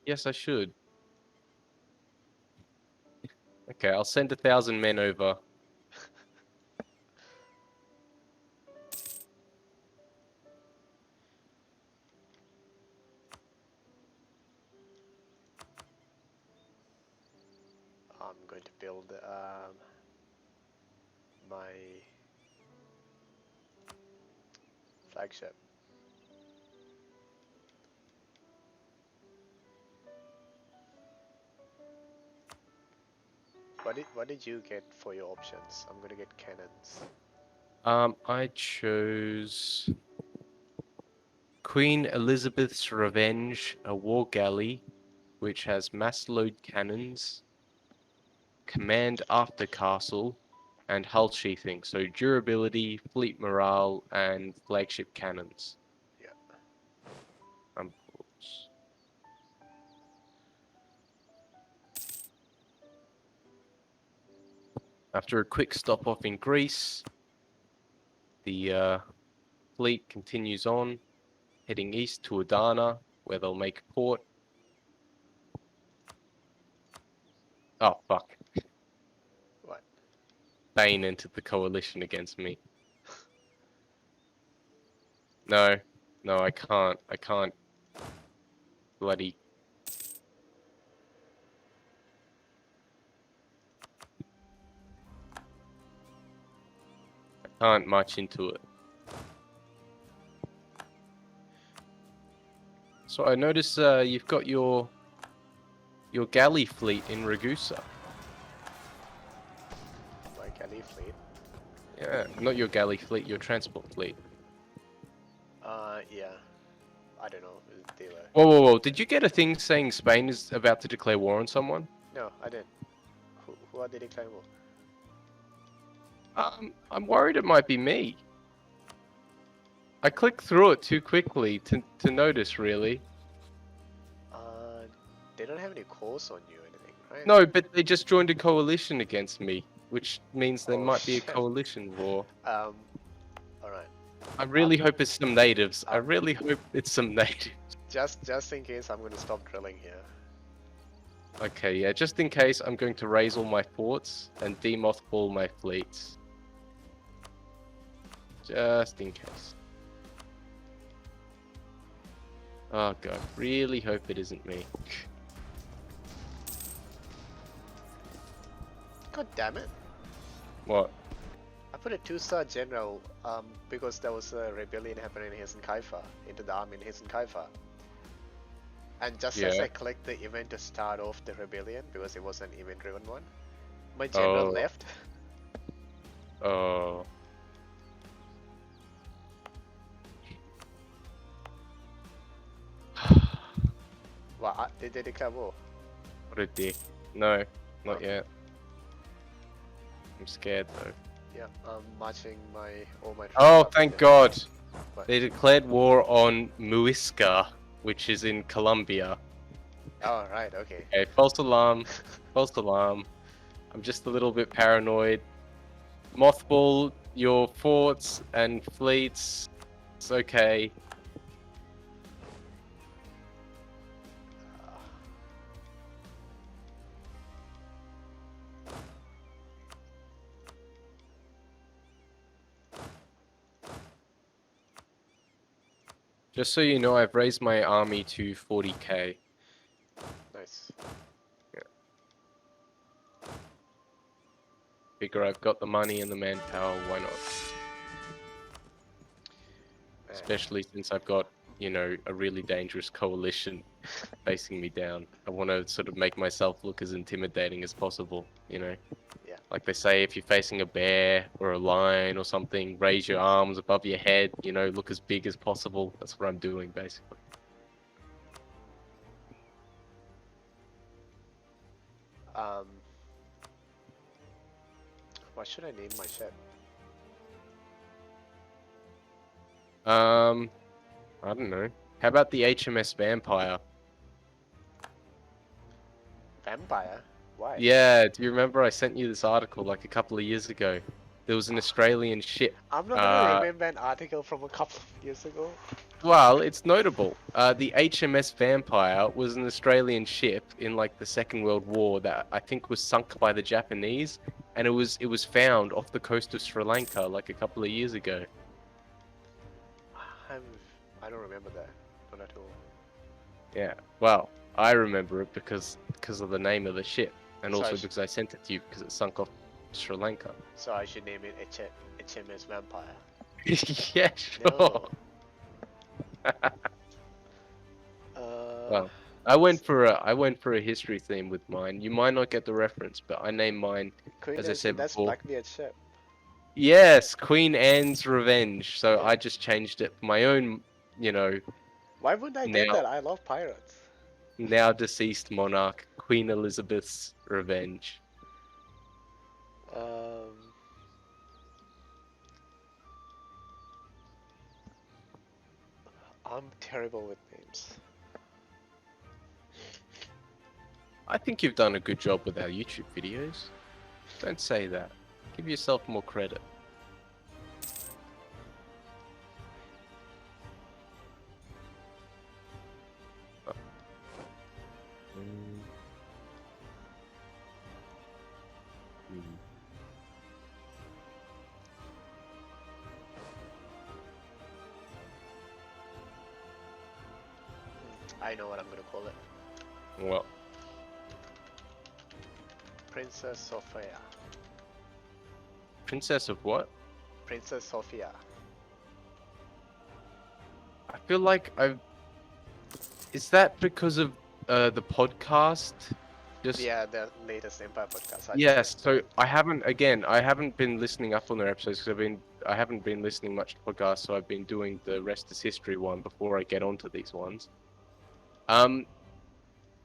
Yes, I should. Okay, I'll send 1,000 men over. I'm going to build my flagship. What did you get for your options? I'm gonna get cannons. I chose Queen Elizabeth's Revenge, a war galley, which has mass load cannons, command after castle, and hull sheathing. So durability, fleet morale, and flagship cannons. Yeah. After a quick stop off in Greece, the fleet continues on, heading east to Adana, where they'll make port. Oh, fuck. What? Spain entered the coalition against me. No, I can't. I can't bloody... I can't march into it. So I notice you've got your galley fleet in Ragusa. Galley fleet. Yeah, not your galley fleet, your transport fleet. Yeah. I don't know. They were. Whoa, whoa, whoa! Did you get a thing saying Spain is about to declare war on someone? No, I didn't. Who are they declaring war? I'm worried it might be me. I clicked through it too quickly to notice, really. Uh, they don't have any calls on you or anything, right? No, but they just joined a coalition against me, which means there Oh might be a shit. coalition war. Um. All right. I really hope it's some natives. I Um, really hope it's some natives. just in case, I'm gonna stop drilling here. Okay, yeah, just in case, I'm going to raise all my forts and demothball my fleets. Just in case. Oh god, really hope it isn't me. God damn it! What? I put a 2-star general because there was a rebellion happening in Hessen Kaifa, into the army in Hessen Kaifa. And just as Yeah. I clicked the event to start off the rebellion, because it was an event-driven one, my general Oh. left. Oh. Well, did they declare war? What a dick. No, not Okay. yet. I'm scared though. Yeah, I'm marching all my troops Oh, up thank there. God. What? They declared war on Muisca, which is in Colombia. Oh, right, okay. Okay, false alarm. False alarm. I'm just a little bit paranoid. Mothball your forts and fleets. It's okay. Just so you know, I've raised my army to 40k. Nice. Figure I've got the money and the manpower, why not? Man. Especially since I've got, you know, a really dangerous coalition facing me down. I want to sort of make myself look as intimidating as possible, you know? Yeah. Like they say, if you're facing a bear or a lion or something, raise your arms above your head, you know, look as big as possible. That's what I'm doing, basically. What should I name my ship? I don't know. How about the HMS Vampire? Vampire? Why? Yeah, do you remember I sent you this article like a couple of years ago? There was an Australian ship. I'm not gonna remember an article from a couple of years ago. Well, it's notable. The HMS Vampire was an Australian ship in like the Second World War that I think was sunk by the Japanese, and it was found off the coast of Sri Lanka like a couple of years ago. I don't remember that. Not at all. Yeah. Well, I remember it because of the name of the ship, and So I also sh- because I sent it to you because it sunk off Sri Lanka. So I should name it HMS Vampire. Yeah, sure. Well, I went for a history theme with mine. You might not get the reference, but I named mine, as I said that's before. Blackbeard's ship. Yes, Queen Anne's Revenge. So Yeah. I just changed it for my own, you know, Why wouldn't I name that? I love pirates. now deceased monarch, Queen Elizabeth's Revenge. I'm terrible with names. I think you've done a good job with our YouTube videos. Don't say that. Give yourself more credit. Oh. I know what I'm gonna call it. Well, Princess Sophia. Princess of what? Princess Sophia. I feel like I've... Is that because of the podcast? Just Yeah, the latest Empire podcast. I just yes. listened to So it. I haven't been listening up on their episodes because I haven't been listening much to podcasts. So I've been doing the rest is history one before I get onto these ones. Um,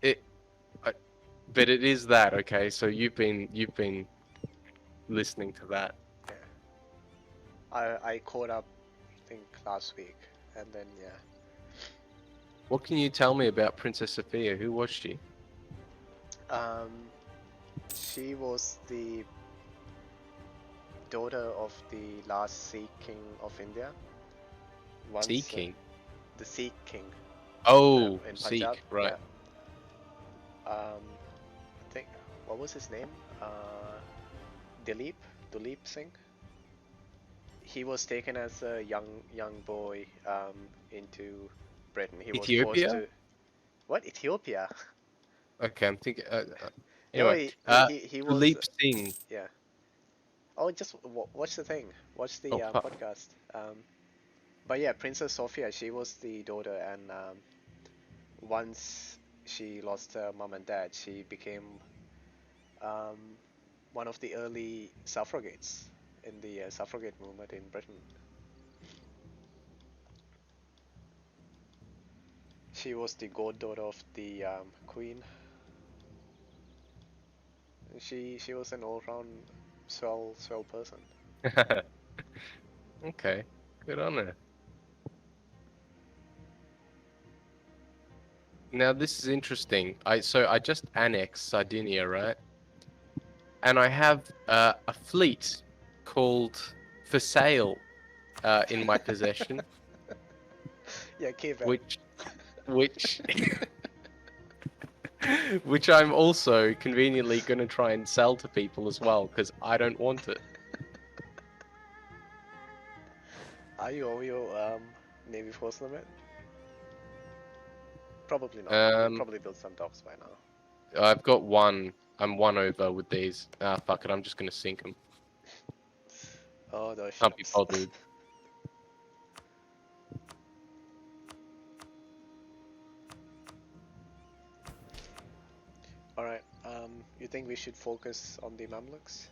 it, I, but it is that okay. So you've been listening to that. Yeah, I caught up, I think last week, and then yeah, What can you tell me about Princess Sophia? Who was she? um, she was the daughter of the last Sikh king of India. Sea Once King. the Sikh king Oh, in Punjab. Sikh, right. Yeah. I think what was his name? Dilip, Dilip Singh. He was taken as a young boy into Britain. He was forced Ethiopia? to what? Ethiopia? Okay, I'm thinking. No, Anyway, he was Leap Singh. yeah. Oh, just watch the thing. Watch the Oh, fuck. podcast. But yeah, Princess Sophia. She was the daughter, and once she lost her mom and dad, she became um, one of the early suffragettes in the suffragette movement in Britain. She was the goddaughter of the queen. She was an all-round swell person. Okay, good on her. Now this is interesting. I just annexed Sardinia, right? And I have a fleet called For Sale in my possession, Yeah, keep it. which which which I'm also conveniently going to try and sell to people as well because I don't want it. Are you over your Navy Force limit? Probably not. You Um, probably built some docks by now. I've got one. I'm one over with these. Ah, fuck it. I'm just going to sink them. Oh, those Can't be ships. bothered. All right. You think we should focus on the Mamluks?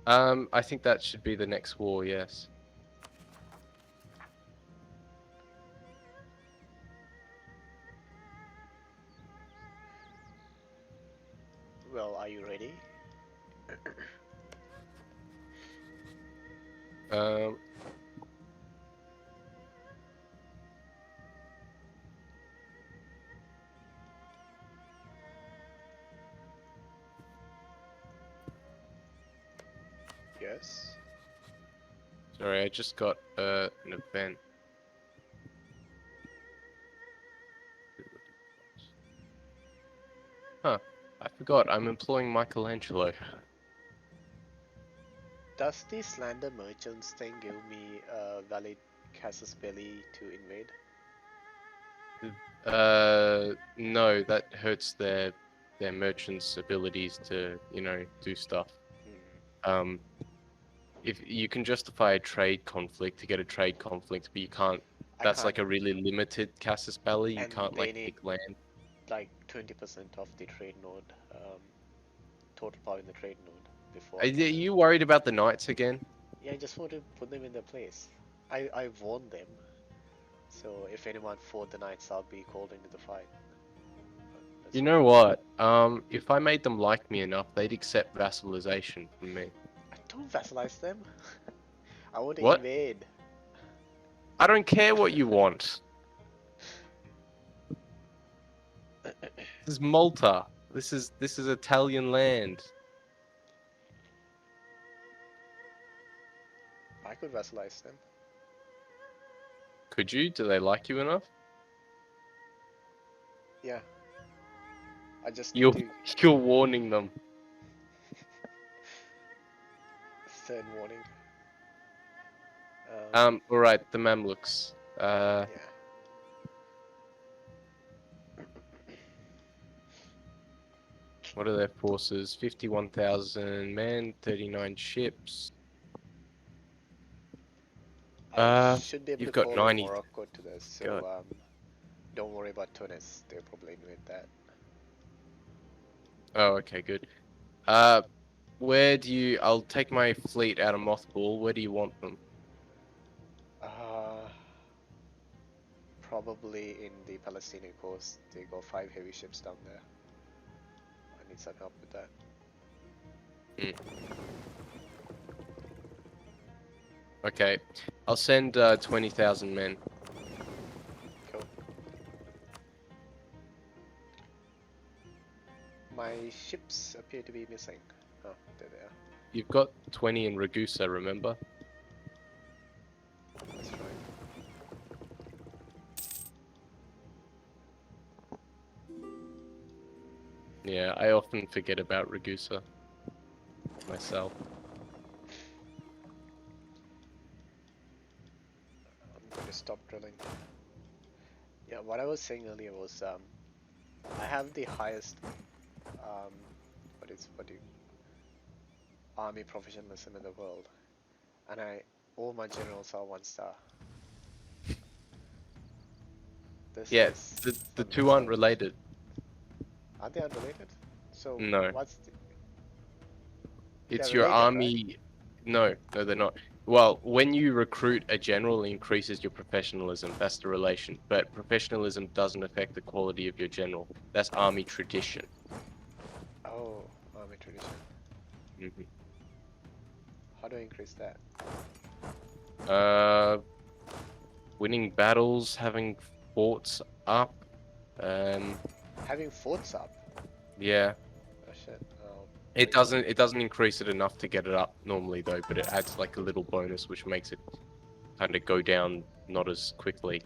I think that should be the next war. Yes. Well, are you ready? Um, Yes. sorry, I just got an event. Huh. I forgot. I'm employing Michelangelo. Does the slander merchants thing give me a valid casus belli to invade? No, that hurts their merchants' abilities to, do stuff. Hmm. Um, if you can justify a trade conflict to get a trade conflict, but you can't. I That's can't, like a really limited casus belli. You and can't they like need take land. like 20% of the trade node, total power in the trade node before Are I can. you worried about the knights again? Yeah, I just want to put them in their place. I warned them, so if anyone fought the knights, I'll be called into the fight. That's You all. know what? If I made them like me enough, they'd accept vassalization from me. I don't vassalize them. I want to What? invade. I don't care what you want. This is Malta. This is Italian land. I could vassalize them. Could you? Do they like you enough? Yeah, I just need You're to you're warning them. send warning. All right, the Mamluks. Yeah. What are their forces? 51,000 men, 39 ships. I should be able to You've got call in 90. Morocco to this. God. So Don't worry about Tunis. They'll probably invade that. Oh, okay, good. Where do you? I'll take my fleet out of mothball. Where do you want them? Uh, Probably in the Palestinian coast. They got 5 heavy ships down there. I need some help with that. Mm. Okay, I'll send 20,000 men. Cool. My ships appear to be missing. Oh, there they are. You've got 20 in Ragusa, remember? That's right. Yeah, I often forget about Ragusa myself. I'm going to stop drilling. Yeah, what I was saying earlier was I have the highest um, what do you, army professionalism in the world, and all my generals are 1 star. This Yeah, is the some two aren't insult. related. Are they unrelated? So No, what's the, they're it's your related, right? army. No, no, they're not. Well, when you recruit a general, it increases your professionalism. That's the relation. But professionalism doesn't affect the quality of your general. That's army tradition. Oh, army tradition. Hmm. How do I increase that? Uh, Winning battles, having forts up. Um, Having forts up. yeah. Oh shit. It Wait. doesn't increase it enough to get it up normally though, but it adds like a little bonus which makes it kind of go down not as quickly.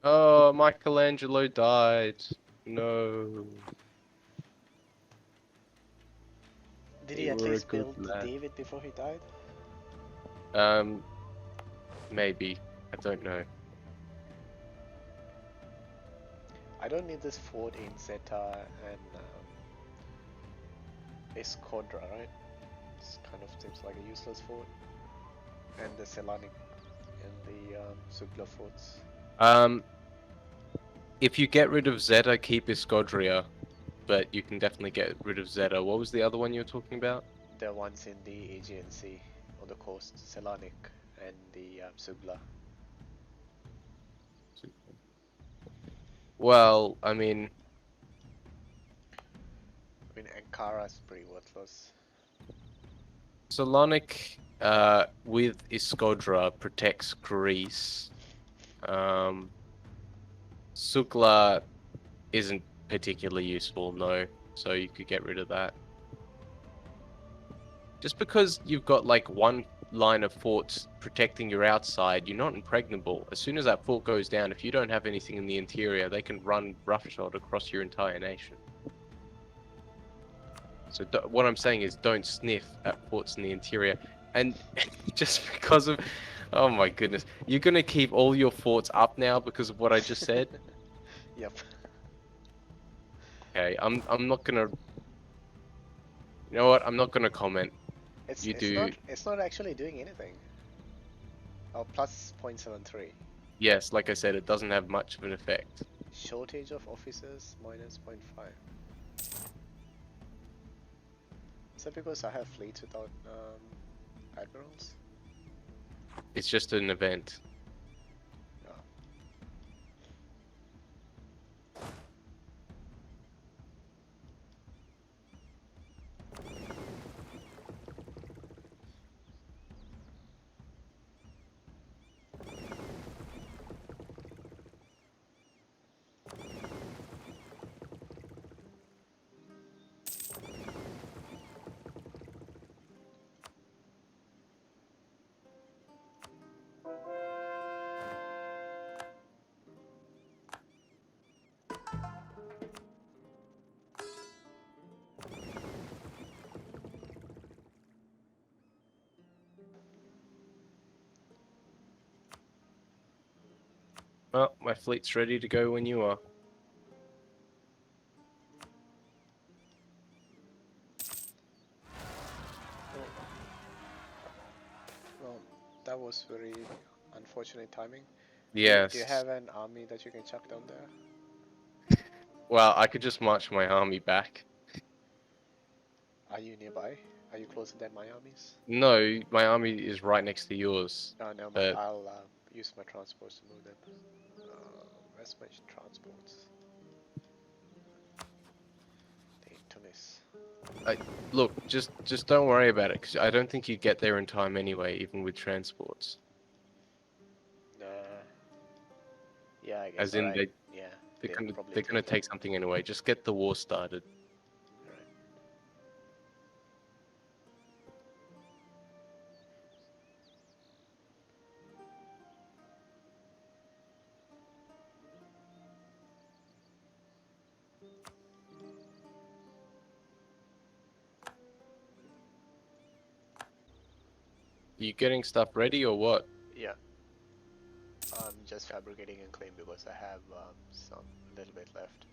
Oh, Michelangelo died. No. Did he You at were a least good build the lad. David before he died? Um, Maybe. I don't know. I don't need this fort in Zeta and Escodra, right? This kind of seems like a useless fort. And the Selanik and the Sugla forts. Um, if you get rid of Zeta, keep Escodria, but you can definitely get rid of Zeta. What was the other one you were talking about? The ones in the Aegean Sea on the coast, Selanik and the Sugla. Well, I mean, I mean, Ankara's pretty worthless. Salonik with Iskodra protects Greece. Um, Sukla isn't particularly useful, no, so you could get rid of that. Just because you've got like one line of forts protecting your outside, you're not impregnable. As soon as that fort goes down, if you don't have anything in the interior, they can run roughshod across your entire nation. So what I'm saying is don't sniff at forts in the interior. And just because of, oh my goodness, you're gonna keep all your forts up now because of what I just said? Yep. Okay, I'm not gonna, you know what? I'm not gonna comment. It's You it's do, not it's not actually doing anything. Oh, plus 0.73. yes, like I said, it doesn't have much of an effect. Shortage of officers minus 0.5. Is that because I have fleets without admirals? It's just an event. No. Well, my fleet's ready to go when you are. Oh, well, that was very unfortunate timing. Do you Yes. have an army that you can chuck down there? Well, I could just march my army back. Are you nearby? Are you closer than my armies? No, my army is right next to yours. Never mind. But I'll use my transports to move them. Where's my transports? The Tunis. look, just don't worry about it, because I don't think you'd get there in time anyway, even with transports. Yeah, I guess As you're in, right. Yeah, they're they'll gonna probably they're gonna take it. take something anyway. Just get the war started. Alright. You getting stuff ready or what? Yeah, I'm just fabricating and claim because I have some little bit left.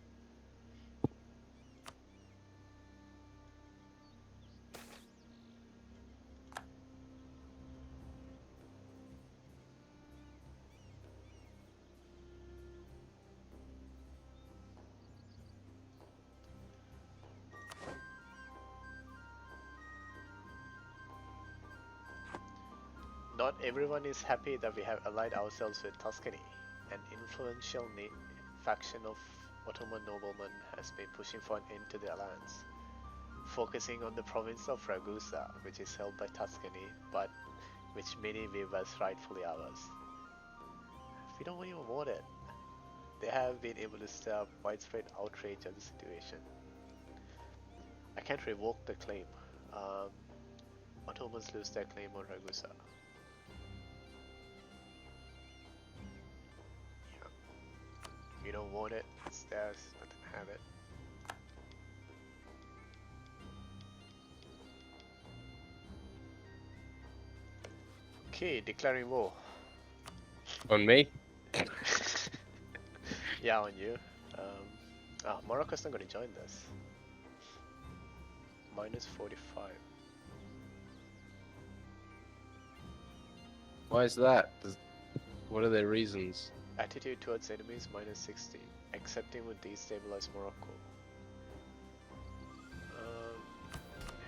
Not everyone is happy that we have allied ourselves with Tuscany. An influential faction of Ottoman noblemen has been pushing for an end to the alliance, focusing on the province of Ragusa, which is held by Tuscany, but which many view as rightfully ours. We don't even want it. They have been able to stir up widespread outrage at the situation. I can't revoke the claim. Um, Ottomans lose their claim on Ragusa. Yeah. You don't want it, it's theirs, let them have it. Okay, declaring war. On me? Yeah, on you. Morocco's not going to join this. Minus 45. Why is that? What are their reasons? Attitude towards enemies minus 60. Accepting would destabilize Morocco.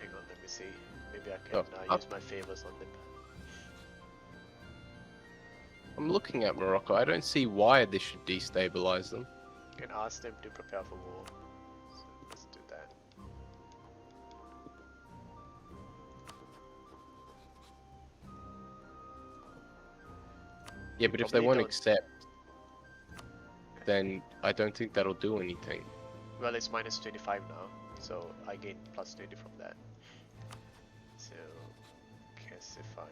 Hang on, let me see. Maybe I can use my favors on them. I'm looking at Morocco. I don't see why this should destabilize them. You can ask them to prepare for war. So let's do that. Yeah, but if they won't accept, then I don't think that'll do anything. Well, it's minus 25 now, so I gain plus 20 from that. So, guess if I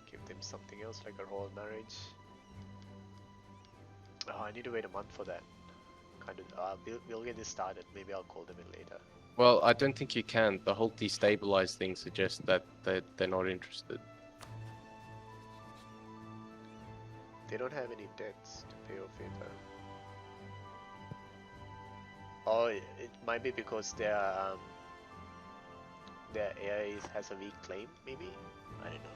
give them something else like a royal marriage. Oh, I need to wait a month for that. Kind of. We'll get this started. Maybe I'll call them in later. Well, I don't think you can. The whole destabilize thing suggests that they're not interested. They don't have any debts to pay off either. Oh, it might be because their AI has a weak claim, maybe? I don't know.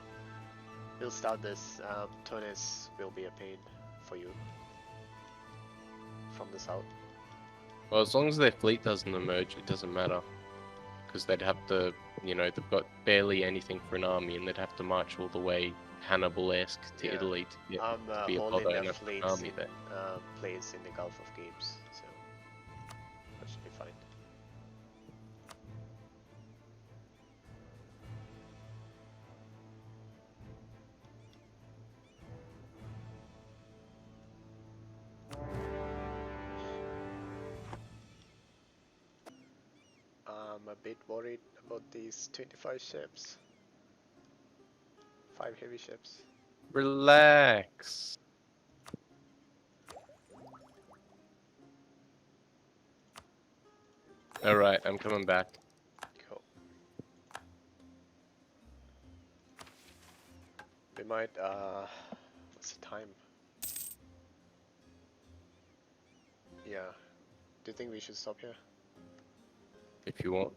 We'll start this. Tunis will be a pain for you from the south. Well, as long as their fleet doesn't emerge, it doesn't matter. Because they'd have to, they've got barely anything for an army, and they'd have to march all the way Hannibal-esque to Italy to be a holding bother their enough fleets army in there. place in the Gulf of Gabes, so that should be fine. I'm a bit worried about these 25 ships. 5 heavy ships. Relax. Alright, I'm coming back. Cool. We might, what's the time? Yeah. Do you think we should stop here? If you want.